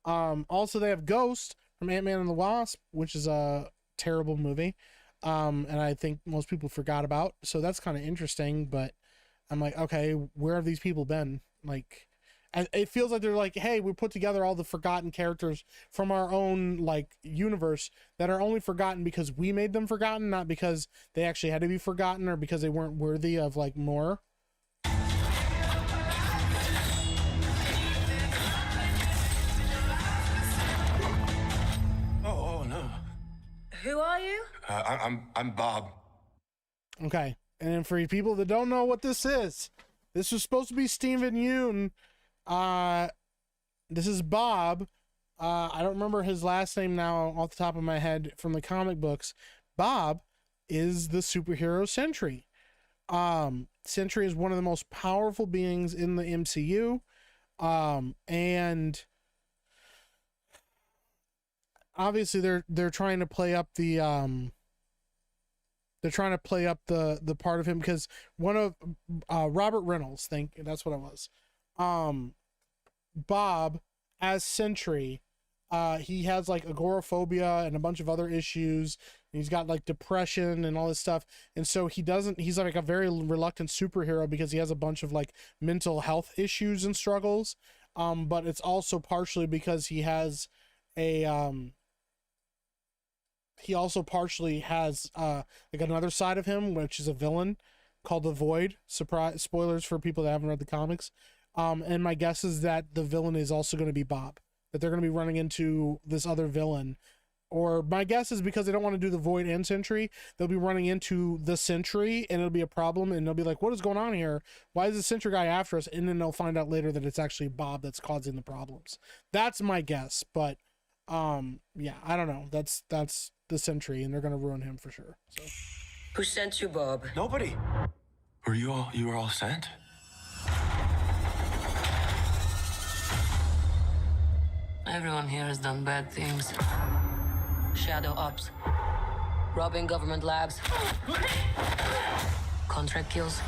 Also they have Ghost from Ant-Man and the Wasp, which is a terrible movie, and I think most people forgot about, so that's kind of interesting. But I'm like, okay, where have these people been? Like, it feels like they're like, hey, we put together all the forgotten characters from our own, like, universe that are only forgotten because we made them forgotten, not because they actually had to be forgotten or because they weren't worthy of, like, more. Who are you? I'm Bob. Okay, and then for people that don't know what this is, this was supposed to be Steven Yeun. This is Bob. I don't remember his last name now off the top of my head from the comic books. Bob is the superhero Sentry. Sentry is one of the most powerful beings in the MCU. And obviously they're trying to play up the They're trying to play up the part of him because one of Robert Reynolds, that's what it was. Bob as Sentry, he has like agoraphobia and a bunch of other issues. He's got like depression and all this stuff, and so he's like a very reluctant superhero because he has a bunch of like mental health issues and struggles. But it's also partially because he has he also partially has like another side of him, which is a villain called the Void. Surprise spoilers for people that haven't read the comics. And my guess is that the villain is also going to be Bob, that they're going to be running into this other villain. Or my guess is because they don't want to do the Void and Sentry, they'll be running into the Sentry and it'll be a problem, and they'll be like, what is going on here? Why is the Sentry guy after us? And then they'll find out later that it's actually Bob that's causing the problems. That's my guess. But yeah, I don't know. That's the Sentry, and they're going to ruin him for sure. So. Who sent you, Bob? Nobody. You were all sent? Everyone here has done bad things. Shadow ops. Robbing government labs. Contract kills.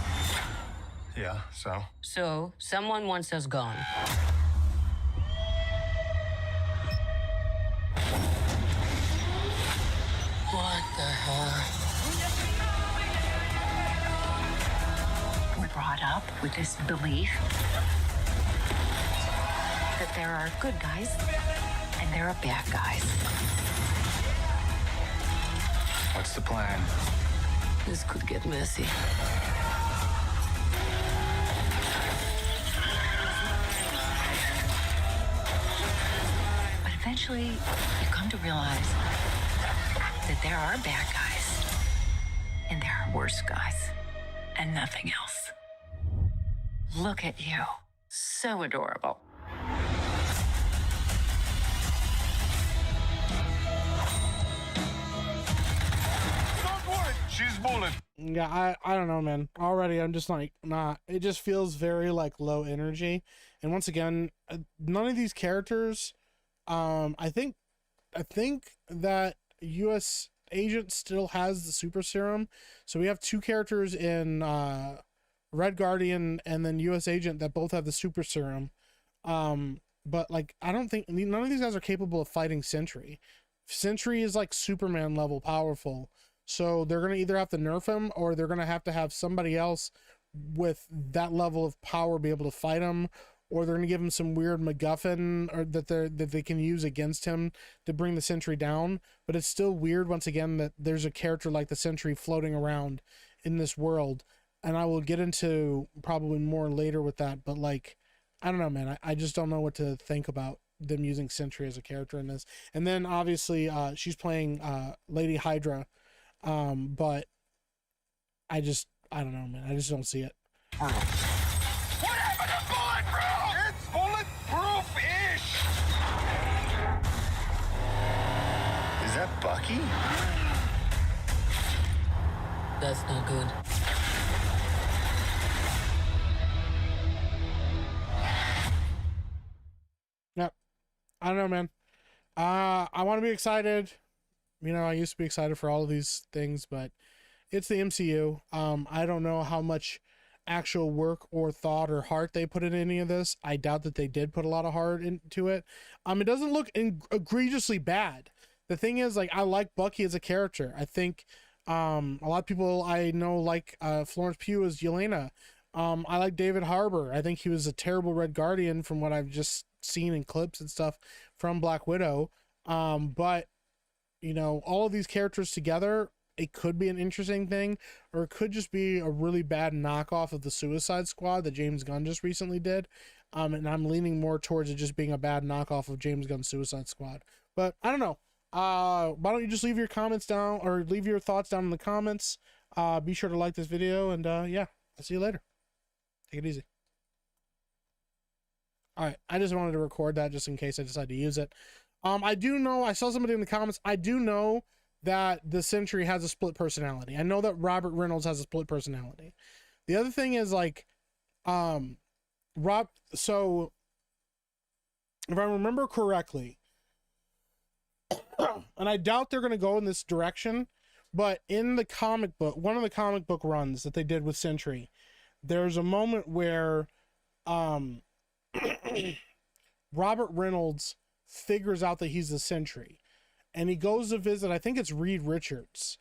Yeah, so? So, someone wants us gone. What the hell? We're brought up with this belief that there are good guys and there are bad guys. What's the plan? This could get messy. But eventually, you come to realize that there are bad guys and there are worse guys and nothing else. Look at you. So adorable. She's bullet. Yeah, I don't know, man. Already I'm just like, nah. It just feels very like low energy. And once again, none of these characters, I think that US Agent still has the super serum. So we have two characters in Red Guardian and then US Agent that both have the super serum. But like, I don't think none of these guys are capable of fighting Sentry. Sentry is like Superman level powerful. So they're going to either have to nerf him or they're going to have somebody else with that level of power be able to fight him, or they're going to give him some weird MacGuffin or that they can use against him to bring the Sentry down. But it's still weird once again that there's a character like the Sentry floating around in this world, and I will get into probably more later with that. But like, I don't know, man. I just don't know what to think about them using Sentry as a character in this. And then obviously she's playing Lady Hydra. But I don't know, man. I just don't see it. What happened to bulletproof? It's bulletproof-ish. Is that Bucky? That's not good. Yep. I don't know, man. I want to be excited. You know, I used to be excited for all of these things, but it's the MCU. I don't know how much actual work or thought or heart they put in any of this. I doubt that they did put a lot of heart into it. It doesn't look egregiously bad. The thing is, like, I like Bucky as a character. I think a lot of people I know like Florence Pugh as Yelena. I like David Harbour. I think he was a terrible Red Guardian from what I've just seen in clips and stuff from Black Widow. But you know, all of these characters together, it could be an interesting thing, or it could just be a really bad knockoff of the Suicide Squad that James Gunn just recently did. And I'm leaning more towards it just being a bad knockoff of James Gunn's Suicide Squad. But I don't know. Why don't you just leave your comments down, or leave your thoughts down in the comments. Be sure to like this video, and yeah, I'll see you later. Take it easy. All right, I just wanted to record that just in case I decide to use it. I do know, I saw somebody in the comments, I do know that the Sentry has a split personality. I know that Robert Reynolds has a split personality. The other thing is, like, so if I remember correctly, and I doubt they're going to go in this direction, But in the comic book, one of the comic book runs that they did with Sentry, there's a moment where Robert Reynolds figures out that he's the Sentry, and he goes to visit, I think it's Reed Richards,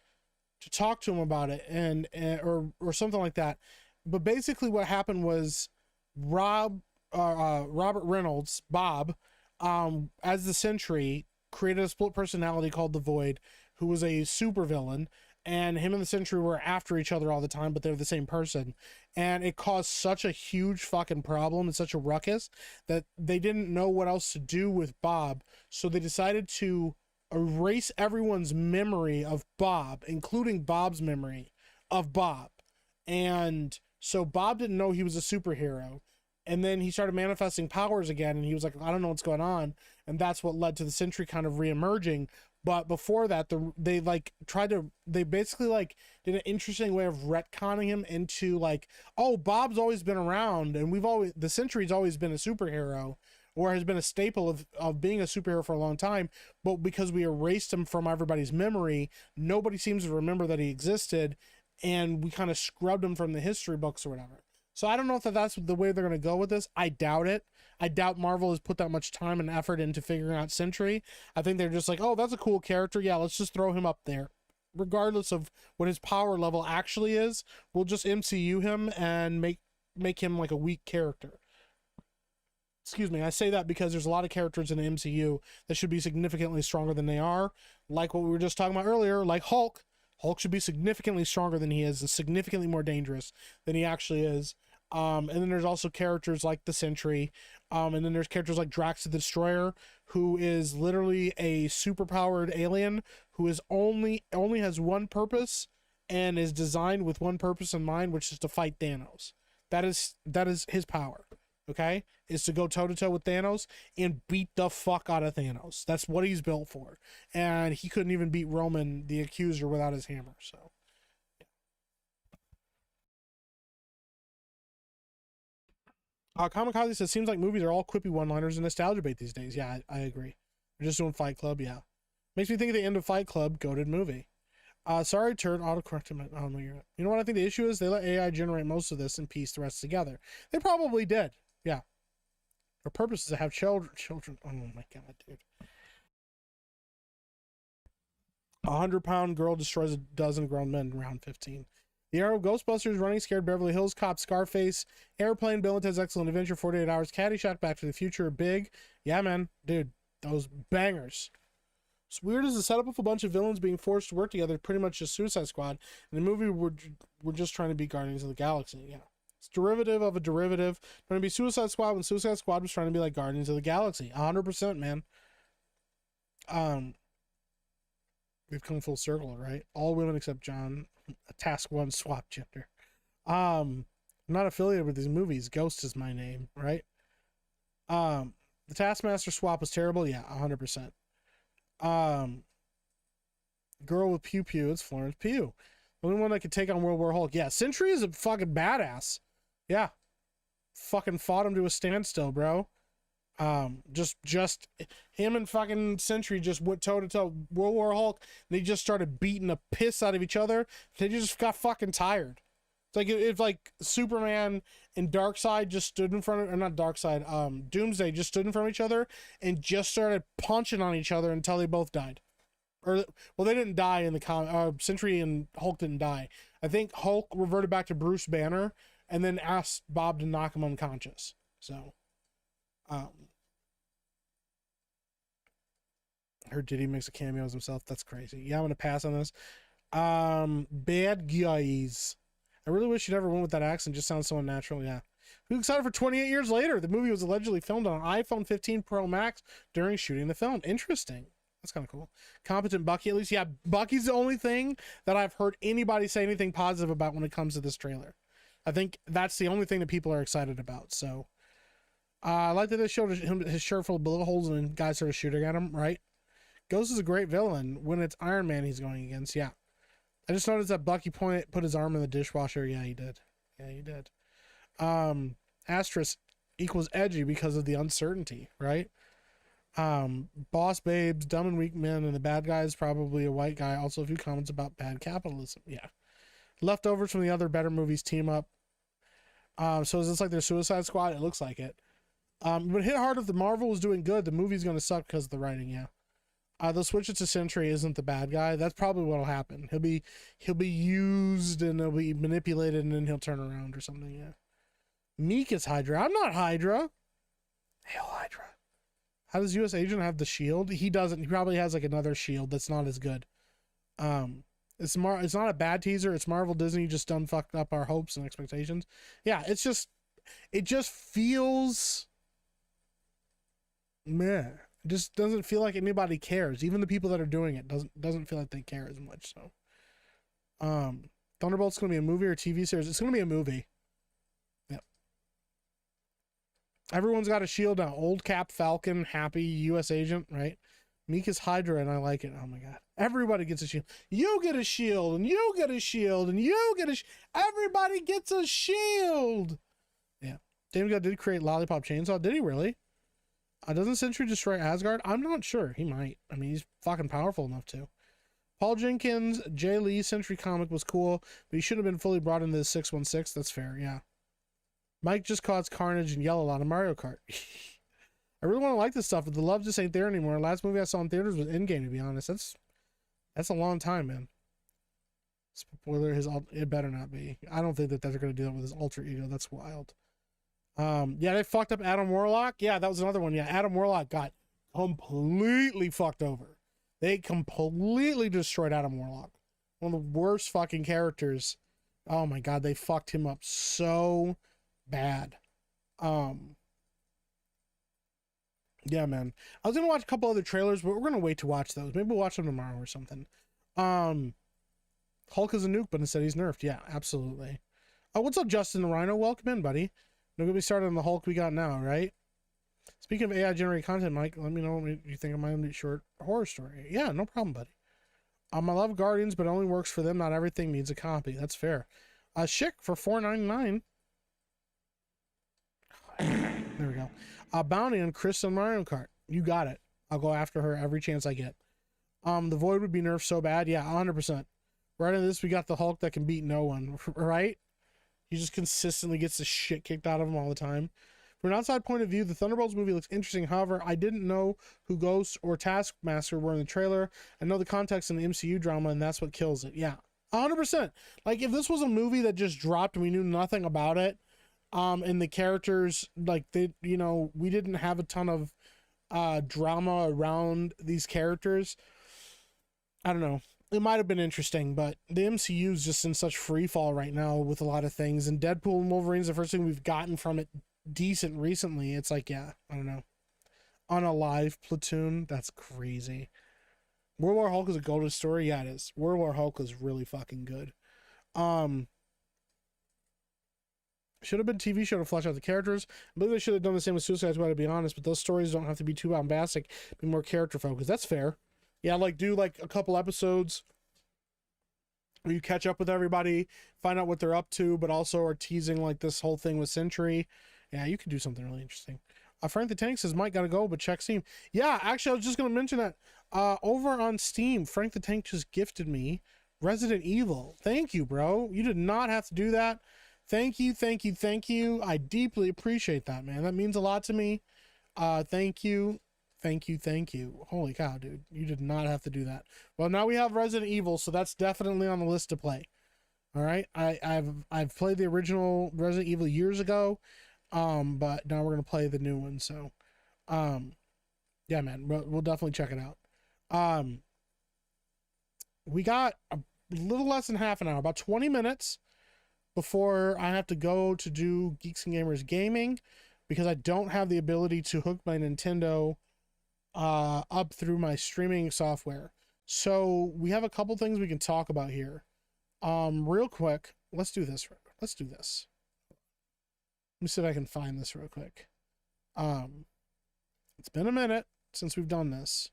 to talk to him about it, and or something like that. But basically what happened was Robert Reynolds, Bob, as the Sentry, created a split personality called the Void, who was a supervillain, and him and the Sentry were after each other all the time, but they were the same person. And it caused such a huge fucking problem and such a ruckus that they didn't know what else to do with Bob. So they decided to erase everyone's memory of Bob, including Bob's memory of Bob. And so Bob didn't know he was a superhero. And then he started manifesting powers again, and he was like, I don't know what's going on. And that's what led to the Sentry kind of re-emerging. But before that, they basically like did an interesting way of retconning him into like, oh, Bob's always been around, and the Sentry's always been a superhero, or has been a staple of being a superhero for a long time. But because we erased him from everybody's memory, nobody seems to remember that he existed, and we kind of scrubbed him from the history books or whatever. So I don't know if that's the way they're going to go with this. I doubt it. I doubt Marvel has put that much time and effort into figuring out Sentry. I think they're just like, oh, that's a cool character. Yeah, let's just throw him up there. Regardless of what his power level actually is, we'll just MCU him and make him like a weak character. Excuse me, I say that because there's a lot of characters in the MCU that should be significantly stronger than they are. Like what we were just talking about earlier, like Hulk. Hulk should be significantly stronger than he is, and significantly more dangerous than he actually is. And then there's also characters like the Sentry. And then there's characters like Drax the Destroyer, who is literally a superpowered alien who is only has one purpose and is designed with one purpose in mind, which is to fight Thanos. That is his power. Okay, is to go toe to toe with Thanos and beat the fuck out of Thanos. That's what he's built for. And he couldn't even beat Roman the Accuser without his hammer. So Kamikaze says, seems like movies are all quippy one-liners and nostalgia bait these days. Yeah, I agree. They're just doing Fight Club, yeah. Makes me think of the end of Fight Club, goated movie. Sorry, turd, autocorrected my, oh no, you're right. You know what I think the issue is? They let AI generate most of this and piece the rest together. They probably did, yeah. Their purpose is to have children. Oh my god, dude. 100-pound girl destroys a dozen grown men in round 15. The Arrow, Ghostbusters, Running Scared, Beverly Hills Cop, Scarface, Airplane, Bill and Ted's Excellent Adventure, 48 Hours, Caddyshack, Back to the Future, Big. Yeah, man. Dude, those bangers. It's weird as the setup of a bunch of villains being forced to work together, pretty much just Suicide Squad. In the movie, we're just trying to be Guardians of the Galaxy. Yeah. It's derivative of a derivative. Trying to be Suicide Squad when Suicide Squad was trying to be like Guardians of the Galaxy. 100%, man. We've come full circle, right? All women except John. Task 1 swap gender. I'm not affiliated with these movies. Ghost is my name, right? The Taskmaster swap was terrible. Yeah, 100%. Girl with Pew Pew. It's Florence Pugh. The only one that could take on World War Hulk. Yeah, Sentry is a fucking badass. Yeah. Fucking fought him to a standstill, bro. Just him and fucking Sentry just went toe to toe. World War Hulk, they just started beating the piss out of each other. They just got fucking tired. It's like if like Superman and Darkseid just stood in front of, or not Darkseid, Doomsday just stood in front of each other and just started punching on each other until they both died. Or well, they didn't die in the comic. Sentry and Hulk didn't die. I think Hulk reverted back to Bruce Banner and then asked Bob to knock him unconscious. So, heard Diddy makes a cameo as himself. That's crazy. Yeah, I'm gonna pass on this. Bad guys. I really wish you never went with that accent. Just sounds so unnatural. Yeah. Who's excited for 28 years later? The movie was allegedly filmed on an iPhone 15 Pro Max during shooting the film. Interesting. That's kind of cool. Competent Bucky, at least. Yeah, Bucky's the only thing that I've heard anybody say anything positive about when it comes to this trailer. I think that's the only thing that people are excited about. So, I like that they showed him his shirt full of bullet holes and guys started shooting at him, right? Ghost is a great villain when it's Iron Man he's going against. Yeah. I just noticed that Bucky put his arm in the dishwasher. Yeah, he did. Yeah, he did. Asterisk equals edgy because of the uncertainty, right? Boss babes, dumb and weak men, and the bad guy is probably a white guy. Also, a few comments about bad capitalism. Yeah. Leftovers from the other better movies team up. So is this like their Suicide Squad? It looks like it. But hit hard if the Marvel was doing good, the movie's going to suck because of the writing. Yeah. They'll switch it to Sentry isn't the bad guy. That's probably what'll happen. He'll be used and he'll be manipulated and then he'll turn around or something. Yeah. Meek is Hydra. I'm not Hydra. Hail Hydra. How does US Agent have the shield? He doesn't. He probably has like another shield that's not as good. It's not a bad teaser. It's Marvel Disney just done fucked up our hopes and expectations. Yeah, it just feels meh. It just doesn't feel like anybody cares. Even the people that are doing it doesn't feel like they care as much. So Thunderbolts gonna be a movie or TV series? It's gonna be a movie. Yep. Everyone's got a shield now. Old Cap, Falcon, Happy, US Agent, right? Meek is Hydra, and I like it. Oh my god. Everybody gets a shield. You get a shield, and you get a shield, and you get a everybody gets a shield. Yeah. David God did create Lollipop Chainsaw. Did he really? Doesn't Sentry destroy Asgard? I'm not sure. He might. I mean, he's fucking powerful enough to. Paul Jenkins, Jay Lee, Sentry comic was cool, but he should have been fully brought into the 616. That's fair, yeah. Mike just caused carnage and yell a lot of Mario Kart. I really want to like this stuff, but the love just ain't there anymore. Last movie I saw in theaters was Endgame, to be honest. That's a long time, man. Spoiler, it better not be. I don't think that they're going to do that with his alter ego. That's wild. Yeah, they fucked up Adam Warlock. Yeah, that was another one. Yeah, Adam Warlock got completely fucked over. They completely destroyed Adam Warlock. One of the worst fucking characters. Oh my god, they fucked him up so bad. Yeah, man. I was gonna watch a couple other trailers, but we're gonna wait to watch those. Maybe we'll watch them tomorrow or something. Hulk is a nuke, but instead he's nerfed. Yeah, absolutely. What's up, Justin the Rhino? Welcome in, buddy. Don't get me started on the Hulk we got now, right? Speaking of AI generated content, Mike, let me know what you think of my short horror story. Yeah, no problem, buddy. I love Guardians, but it only works for them. Not everything needs a copy. That's fair. Schick for $4.99. There we go. Bounty on Chris and Mario Kart. You got it. I'll go after her every chance I get. The Void would be nerfed so bad. Yeah, 100%. Right in this, we got the Hulk that can beat no one, right? He just consistently gets the shit kicked out of him all the time. From an outside point of view, the Thunderbolts movie looks interesting. However, I didn't know who Ghost or Taskmaster were in the trailer. I know the context in the MCU drama, and that's what kills it. Yeah, 100%. Like, if this was a movie that just dropped and we knew nothing about it, and the characters, like, we didn't have a ton of drama around these characters, I don't know. It might have been interesting, but the MCU is just in such free fall right now with a lot of things. And Deadpool and Wolverine's the first thing we've gotten from it decent recently. It's like, yeah, I don't know. On a live Platoon, that's crazy. World War Hulk is a golden story. Yeah, it is. World War Hulk is really fucking good. Should have been TV show to flesh out the characters. I believe they should have done the same with Suicide Squad, to be honest, but those stories don't have to be too bombastic, be more character focused. That's fair. Yeah, like do like a couple episodes where you catch up with everybody, find out what they're up to, but also are teasing like this whole thing with Sentry. Yeah, you could do something really interesting. Frank the Tank says, Mike, gotta go, but check Steam. Yeah, actually, I was just going to mention that over on Steam, Frank the Tank just gifted me Resident Evil. Thank you, bro. You did not have to do that. Thank you, thank you, thank you. I deeply appreciate that, man. That means a lot to me. Thank you. Thank you, thank you. Holy cow, dude. You did not have to do that. Well, now we have Resident Evil, so that's definitely on the list to play. All right? I've played the original Resident Evil years ago, but now we're going to play the new one, so yeah, man, we'll definitely check it out. We got a little less than half an hour, about 20 minutes before I have to go to do Geeks and Gamers Gaming, because I don't have the ability to hook my Nintendo up through my streaming software. So we have a couple things we can talk about here. Real quick, let's do this. Let me see if I can find this real quick. It's been a minute since we've done this.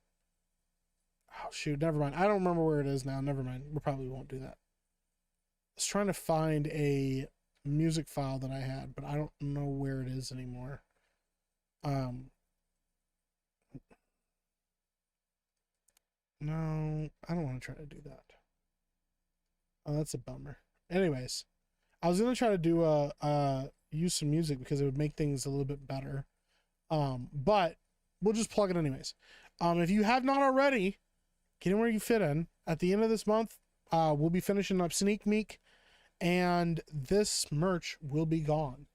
Oh shoot, never mind. I don't remember where it is now. Never mind. We probably won't do that. I was trying to find a music file that I had, but I don't know where it is anymore. No, I don't want to try to do that. Oh, that's a bummer. Anyways, I was gonna try to do use some music because it would make things a little bit better. But we'll just plug it anyways. If you have not already, get in where you fit in. At the end of this month, we'll be finishing up Sneak Meek, and this merch will be gone.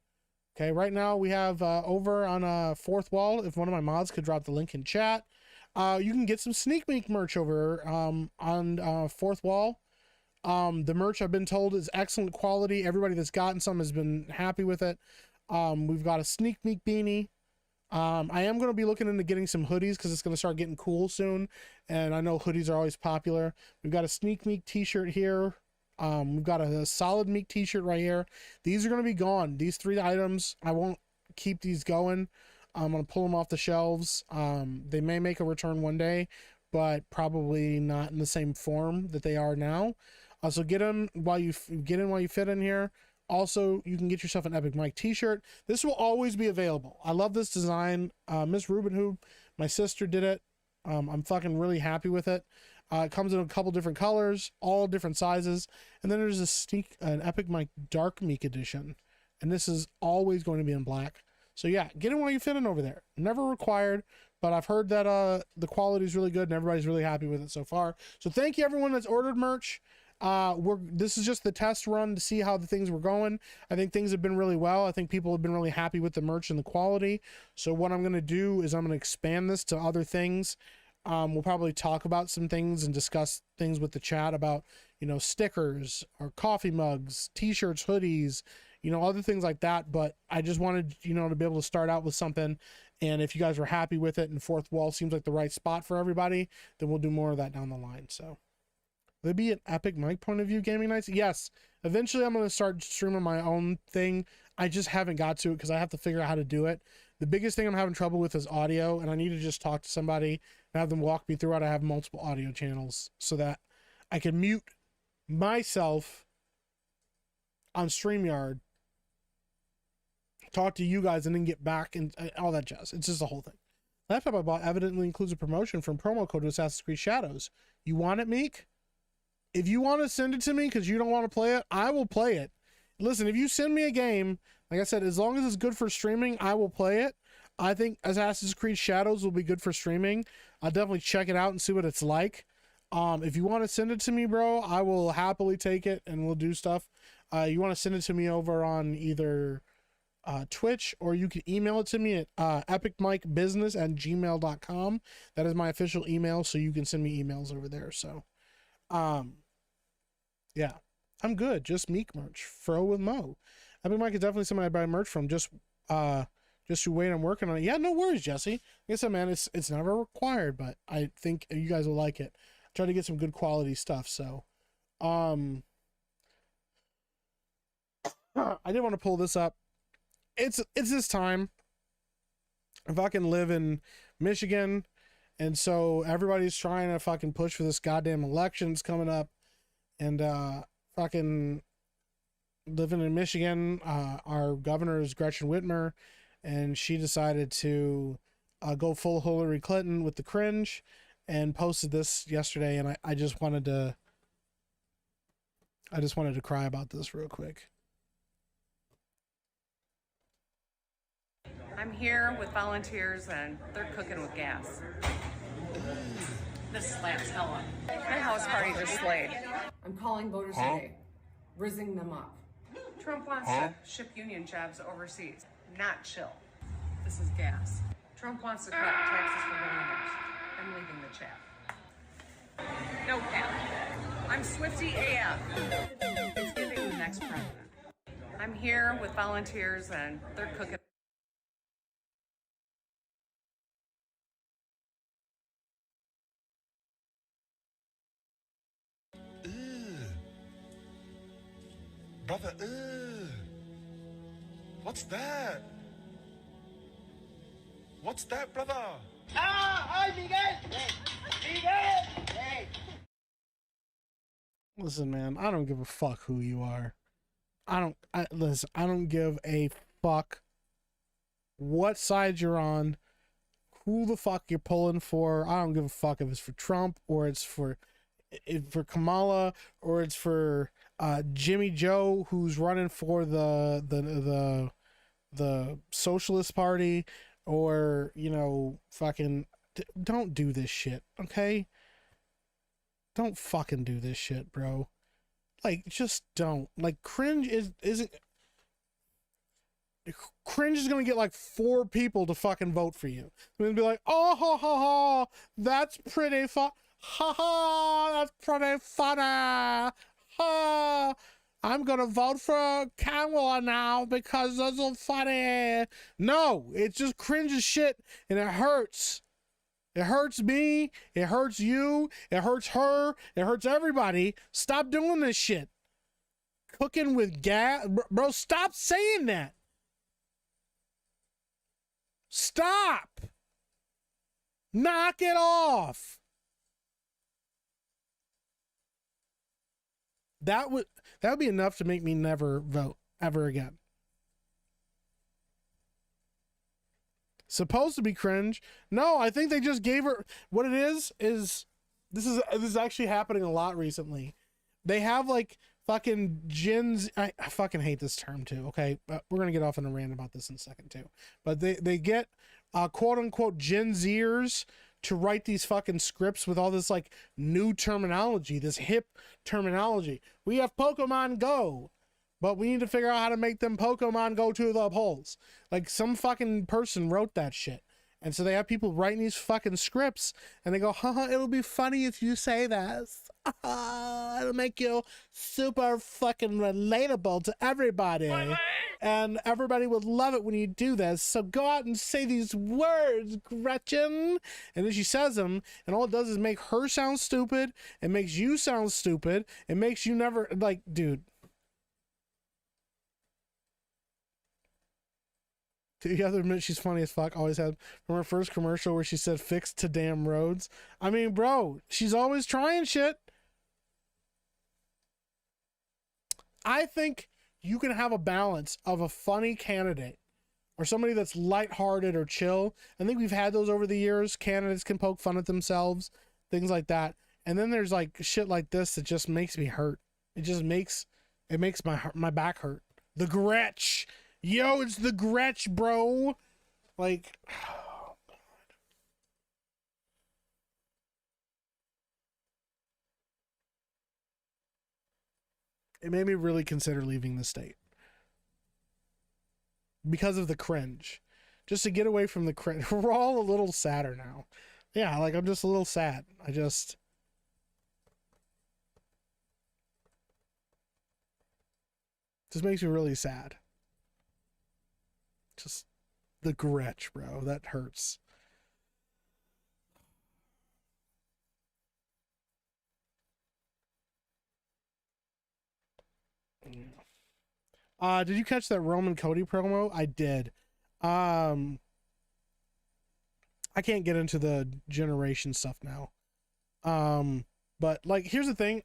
Okay, right now we have over on Fourth Wall. If one of my mods could drop the link in chat, you can get some Sneak Meek merch over on Fourth Wall. The merch, I've been told, is excellent quality. Everybody that's gotten some has been happy with it. We've got a Sneak Meek beanie. I am going to be looking into getting some hoodies because it's going to start getting cool soon, and I know hoodies are always popular. We've got a Sneak Meek t-shirt here. We've got a solid Meek t-shirt right here. These are going to be gone. These 3 items, I won't keep these going. I'm going to pull them off the shelves. They may make a return one day, but probably not in the same form that they are now. So get them while you fit in here. Also, you can get yourself an Epic Mike t-shirt. This will always be available. I love this design. Miss Rubenhoop, my sister, did it. I'm fucking really happy with it. It comes in a couple different colors, all different sizes. And then there's an Epic Mike Dark Meek edition. And this is always going to be in black. So yeah, get in while you fit in over there. Never required, but I've heard that the quality is really good and everybody's really happy with it so far. So thank you everyone that's ordered merch. This is just the test run to see how the things were going. I think things have been really well. I think people have been really happy with the merch and the quality. So what I'm going to do is I'm going to expand this to other things. We'll probably talk about some things and discuss things with the chat about, you know, stickers or coffee mugs, t-shirts, hoodies, you know, other things like that. But I just wanted, you know, to be able to start out with something. And if you guys were happy with it and Fourth Wall seems like the right spot for everybody, then we'll do more of that down the line. So will there be an Epic Mike point of view gaming nights? Yes. Eventually I'm going to start streaming my own thing. I just haven't got to it because I have to figure out how to do it. The biggest thing I'm having trouble with is audio, and I need to just talk to somebody and have them walk me through how to have multiple audio channels so that I can mute myself on StreamYard, talk to you guys, and then get back and all that jazz. It's just the whole thing. Laptop I bought evidently includes a promotion from promo code to Assassin's Creed Shadows. You want it, Meek? If you want to send it to me because you don't want to play it, I will play it. Listen, if you send me a game, like I said, as long as it's good for streaming, I will play it. I think Assassin's Creed Shadows will be good for streaming. I'll definitely check it out and see what it's like. If you want to send it to me, bro, I will happily take it and we'll do stuff. You want to send it to me over on either Twitch, or you can email it to me at epicmikebusiness@gmail.com. That is my official email, so you can send me emails over there. So, yeah, I'm good. Just Meek merch. Fro with Mo. Epic Mike is definitely somebody I buy merch from. Just you wait. I'm working on it. Yeah, no worries, Jesse. Like I said, man, it's never required, but I think you guys will like it. Try to get some good quality stuff. So, I did want to pull this up. It's this time. I fucking live in Michigan, and so everybody's trying to fucking push for this goddamn elections coming up, and fucking living in Michigan, our governor is Gretchen Whitmer, and she decided to go full Hillary Clinton with the cringe, and posted this yesterday, and I just wanted to cry about this real quick. I'm here with volunteers and they're cooking with gas. This slaps hella. My house party just slayed. I'm calling voters today, rizzing them up. Trump wants to ship union jobs overseas. Not chill. This is gas. Trump wants to cut taxes for billionaires. I'm leaving the chat. No cap. I'm Swifty AF. It's giving the next president. I'm here with volunteers and they're cooking. Brother, what's that? What's that, brother? Hi, Miguel! Miguel! Hey! Listen, man, I don't give a fuck who you are. I don't give a fuck what side you're on, who the fuck you're pulling for. I don't give a fuck if it's for Trump or it's for Kamala or it's for Jimmy Joe, who's running for the Socialist Party, or fucking don't do this shit, okay? Don't fucking do this shit, bro. Like, just don't. Like, cringe isn't. Cringe is gonna get like 4 people to fucking vote for you. They're gonna be like, oh ha ha ha, that's pretty fun. Ha ha, that's pretty funny. Ha, I'm gonna vote for Kamala now because that's so funny. No, it's just cringe as shit, and it hurts. It hurts me. It hurts you. It hurts her. It hurts everybody. Stop doing this shit. Cooking with gas, bro. Stop saying that. Stop. Knock it off. That would be enough to make me never vote ever again. Supposed to be cringe. No, I think they just gave her what it is this is actually happening a lot recently. They have like fucking gens. I fucking hate this term too. Okay, but we're gonna get off on a rant about this in a second too. But they get quote unquote Gen Zers to write these fucking scripts with all this like new terminology, this hip terminology. We have Pokemon Go, but we need to figure out how to make them Pokemon go to the polls. Like, some fucking person wrote that shit. And so they have people writing these fucking scripts, and they go, haha, it'll be funny if you say this. It'll make you super fucking relatable to everybody. And everybody would love it when you do this. So go out and say these words, Gretchen. And then she says them, and all it does is make her sound stupid. It makes you sound stupid. It makes you never, like, dude. The other admit she's funny as fuck. Always had from her first commercial where she said "fix to damn roads." I mean, bro, she's always trying shit. I think you can have a balance of a funny candidate or somebody that's lighthearted or chill. I think we've had those over the years. Candidates can poke fun at themselves, things like that. And then there's like shit like this that just makes me hurt. It makes my back hurt. The Gretch. Yo, it's the Gretch, bro. Like, oh God. It made me really consider leaving the state because of the cringe. Just to get away from the cringe. We're all a little sadder now. Yeah, like, I'm just a little sad. Just makes me really sad. Just the Gretch, bro. That hurts. Did you catch that Roman Cody promo? I did. I can't get into the generation stuff now. But like, here's the thing.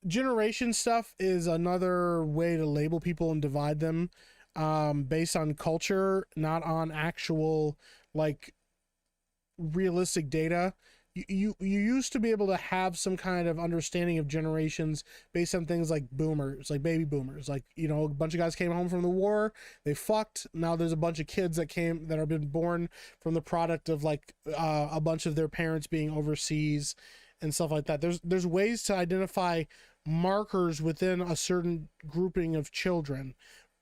Generation stuff is another way to label people and divide them. Based on culture, not on actual like realistic data. You used to be able to have some kind of understanding of generations based on things like boomers, like baby boomers. Like, a bunch of guys came home from the war, they fucked. Now there's a bunch of kids that have been born from the product of like a bunch of their parents being overseas and stuff like that. There's ways to identify markers within a certain grouping of children.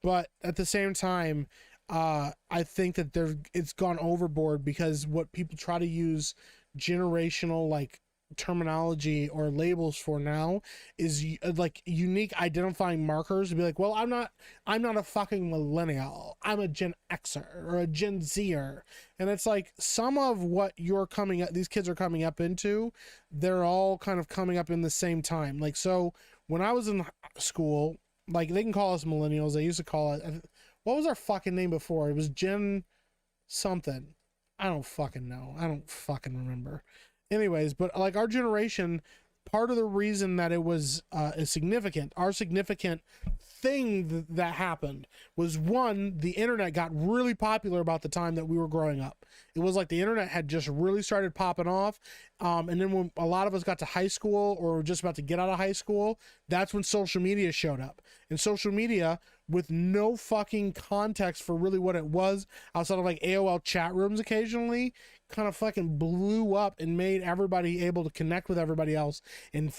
But at the same time, I think that it's gone overboard, because what people try to use generational like terminology or labels for now is like unique identifying markers to be like, well, I'm not a fucking millennial. I'm a Gen Xer or a Gen Zer. And it's like, some of what these kids are coming up into, they're all kind of coming up in the same time. Like, so when I was in school, like, they can call us millennials. They used to call it, what was our fucking name before? It was Gen something. I don't fucking know. I don't fucking remember. Anyways, but like, our generation, part of the reason that it was is significant, our significant thing that happened was, one, the internet got really popular about the time that we were growing up. It was like the internet had just really started popping off. And then when a lot of us got to high school or were just about to get out of high school, that's when social media showed up. And social media, with no fucking context for really what it was, outside of like AOL chat rooms occasionally, kind of fucking blew up and made everybody able to connect with everybody else and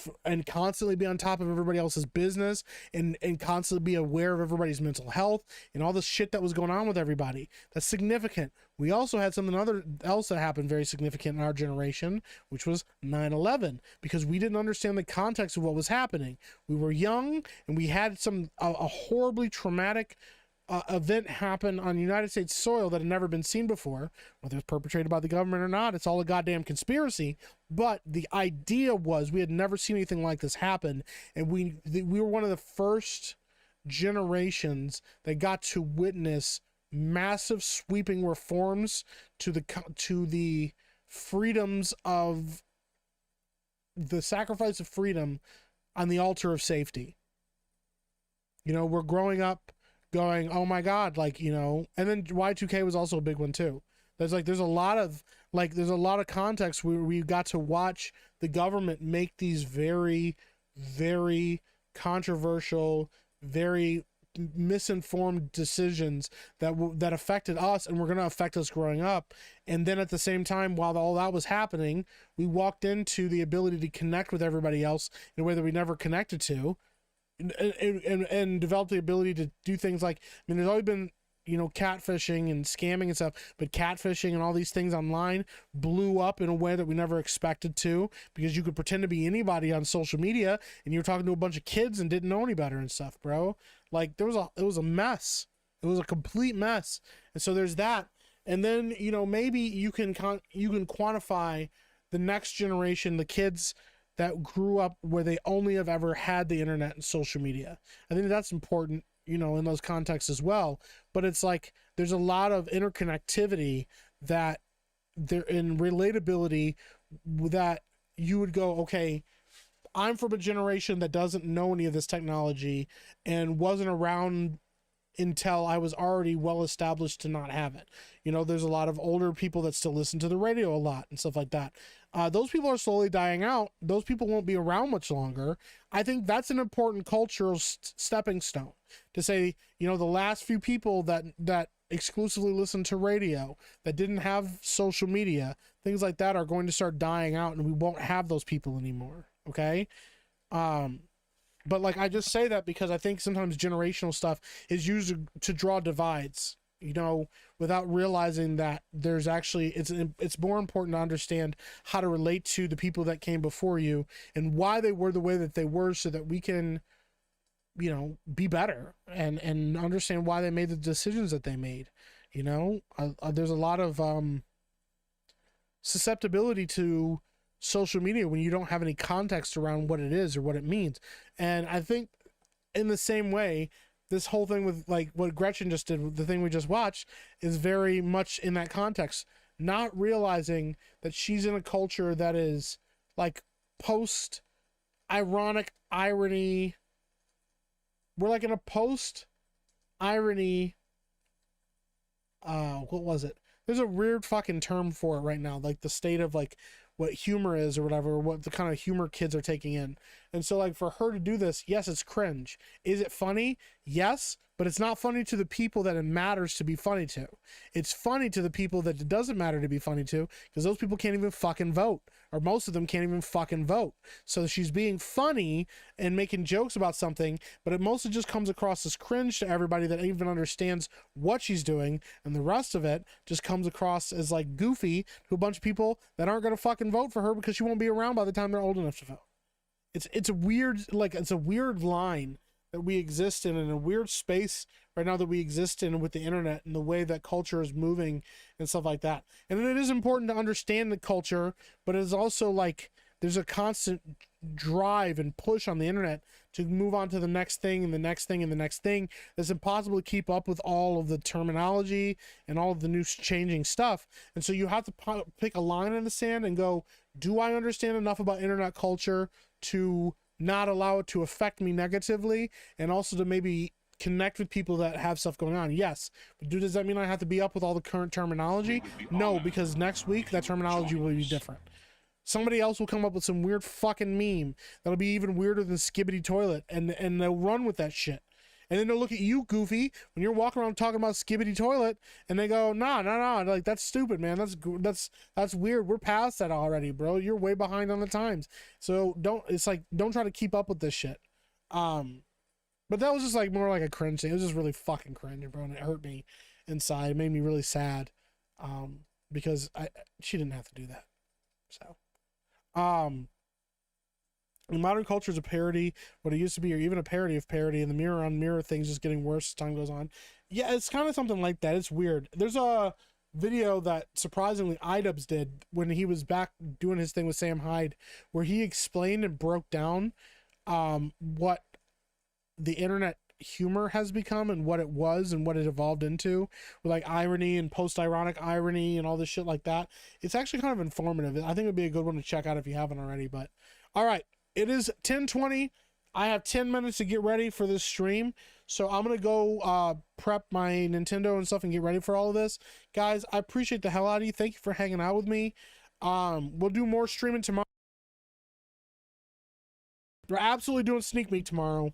constantly be on top of everybody else's business and constantly be aware of everybody's mental health and all the shit that was going on with everybody. That's significant. We also had something else that happened very significant in our generation, which was 9/11, because we didn't understand the context of what was happening. We were young and we had a horribly traumatic event happen on United States soil that had never been seen before. Whether it's perpetrated by the government or not, it's all a goddamn conspiracy. But the idea was we had never seen anything like this happen, and we were one of the first generations that got to witness massive sweeping reforms to the freedoms of the sacrifice of freedom on the altar of safety. You know, we're growing up going, oh my God, like, you know, and then Y2K was also a big one too. There's a lot of context where we got to watch the government make these very, very controversial, very misinformed decisions that affected us and were going to affect us growing up. And then at the same time, while all that was happening, we walked into the ability to connect with everybody else in a way that we never connected to, and developed the ability to do things like, I mean, there's always been, you know, catfishing and scamming and stuff, but catfishing and all these things online blew up in a way that we never expected to, because you could pretend to be anybody on social media and you were talking to a bunch of kids and didn't know any better and stuff, bro. Like it was a mess. It was a complete mess. And so there's that. And then, you know, maybe you can quantify the next generation, the kids that grew up where they only have ever had the internet and social media. I think that's important, you know, in those contexts as well. But it's like there's a lot of interconnectivity that there in relatability that you would go, okay, I'm from a generation that doesn't know any of this technology and wasn't around until I was already well established to not have it. You know, there's a lot of older people that still listen to the radio a lot and stuff like that. Those people are slowly dying out. Those people won't be around much longer. I think that's an important cultural stepping stone to say, you know, the last few people that exclusively listened to radio, that didn't have social media, things like that are going to start dying out, and we won't have those people anymore. Okay. But like, I just say that because I think sometimes generational stuff is used to draw divides, you know, without realizing that there's actually, it's more important to understand how to relate to the people that came before you and why they were the way that they were, so that we can, you know, be better and understand why they made the decisions that they made. You know, there's a lot of susceptibility to social media when you don't have any context around what it is or what it means. And I think in the same way, this whole thing with like what Gretchen just did, the thing we just watched, is very much in that context, not realizing that she's in a culture that is like post ironic irony. We're like in a post irony. What was it? There's a weird fucking term for it right now, like the state of like what humor is or whatever, or what the kind of humor kids are taking in. And so like for her to do this, yes, it's cringe. Is it funny? Yes, but it's not funny to the people that it matters to be funny to. It's funny to the people that it doesn't matter to be funny to, because those people can't even fucking vote, or most of them can't even fucking vote. So she's being funny and making jokes about something, but it mostly just comes across as cringe to everybody that even understands what she's doing, and the rest of it just comes across as like goofy to a bunch of people that aren't going to fucking vote for her because she won't be around by the time they're old enough to vote. It's a weird, like, it's a weird line that we exist in a weird space right now that we exist in with the internet and the way that culture is moving and stuff like that. And it is important to understand the culture, but it's also like there's a constant drive and push on the internet to move on to the next thing and the next thing and the next thing. It's impossible to keep up with all of the terminology and all of the new changing stuff. And so you have to pick a line in the sand and go, do I understand enough about internet culture to not allow it to affect me negatively, and also to maybe connect with people that have stuff going on? Yes. But does that mean I have to be up with all the current terminology? No, because next week that terminology will be different. Somebody else will come up with some weird fucking meme that'll be even weirder than Skibbity Toilet, and they'll run with that shit. And then they'll look at you, Goofy, when you're walking around talking about Skibbity Toilet, and they go, nah, like, that's stupid, man. That's weird. We're past that already, bro. You're way behind on the times. So don't try to keep up with this shit. But that was just like more like a cringe thing. It was just really fucking cringe, bro, and it hurt me inside. It made me really sad, because she didn't have to do that. So, modern culture is a parody, what it used to be, or even a parody of parody, and the mirror on mirror thing's just getting worse as time goes on. Yeah, it's kind of something like that. It's weird. There's a video that surprisingly iDubbbz did when he was back doing his thing with Sam Hyde, where he explained and broke down what the internet humor has become and what it was and what it evolved into, with like irony and post-ironic irony and all this shit like that. It's actually kind of informative. I think it would be a good one to check out if you haven't already. But all right, it is 10:20. I have 10 minutes to get ready for this stream, so I'm gonna go prep my Nintendo and stuff and get ready for all of this. Guys, I appreciate the hell out of you. Thank you for hanging out with me. We'll do more streaming tomorrow. We're absolutely doing Sneak Meek tomorrow.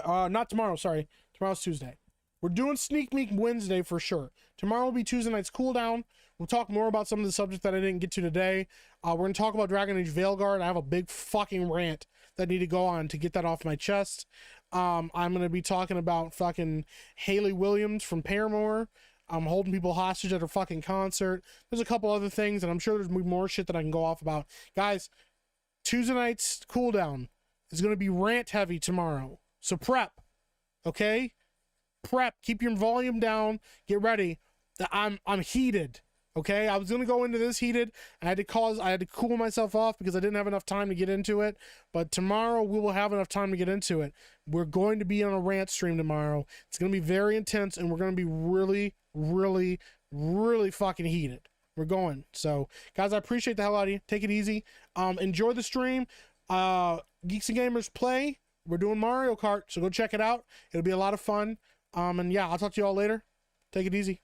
Not tomorrow, sorry. Tomorrow's Tuesday. We're doing Sneak Meek Wednesday for sure. Tomorrow will be Tuesday night's cool down. We'll talk more about some of the subjects that I didn't get to today. We're going to talk about Dragon Age Veilguard. I have a big fucking rant that I need to go on to get that off my chest. I'm going to be talking about fucking Hayley Williams from Paramore. I'm holding people hostage at her fucking concert. There's a couple other things, and I'm sure there's more shit that I can go off about. Guys, Tuesday night's cool down is going to be rant heavy tomorrow. So prep, okay? Prep. Keep your volume down. Get ready. I'm heated, okay? I was gonna go into this heated. I had to cool myself off because I didn't have enough time to get into it. But tomorrow we will have enough time to get into it. We're going to be on a rant stream tomorrow. It's gonna be very intense, and we're gonna be really, really, really fucking heated. We're going. So, guys, I appreciate the hell out of you. Take it easy. Enjoy the stream. Geeks and Gamers Play. We're doing Mario Kart, so go check it out. It'll be a lot of fun. And yeah, I'll talk to you all later. Take it easy.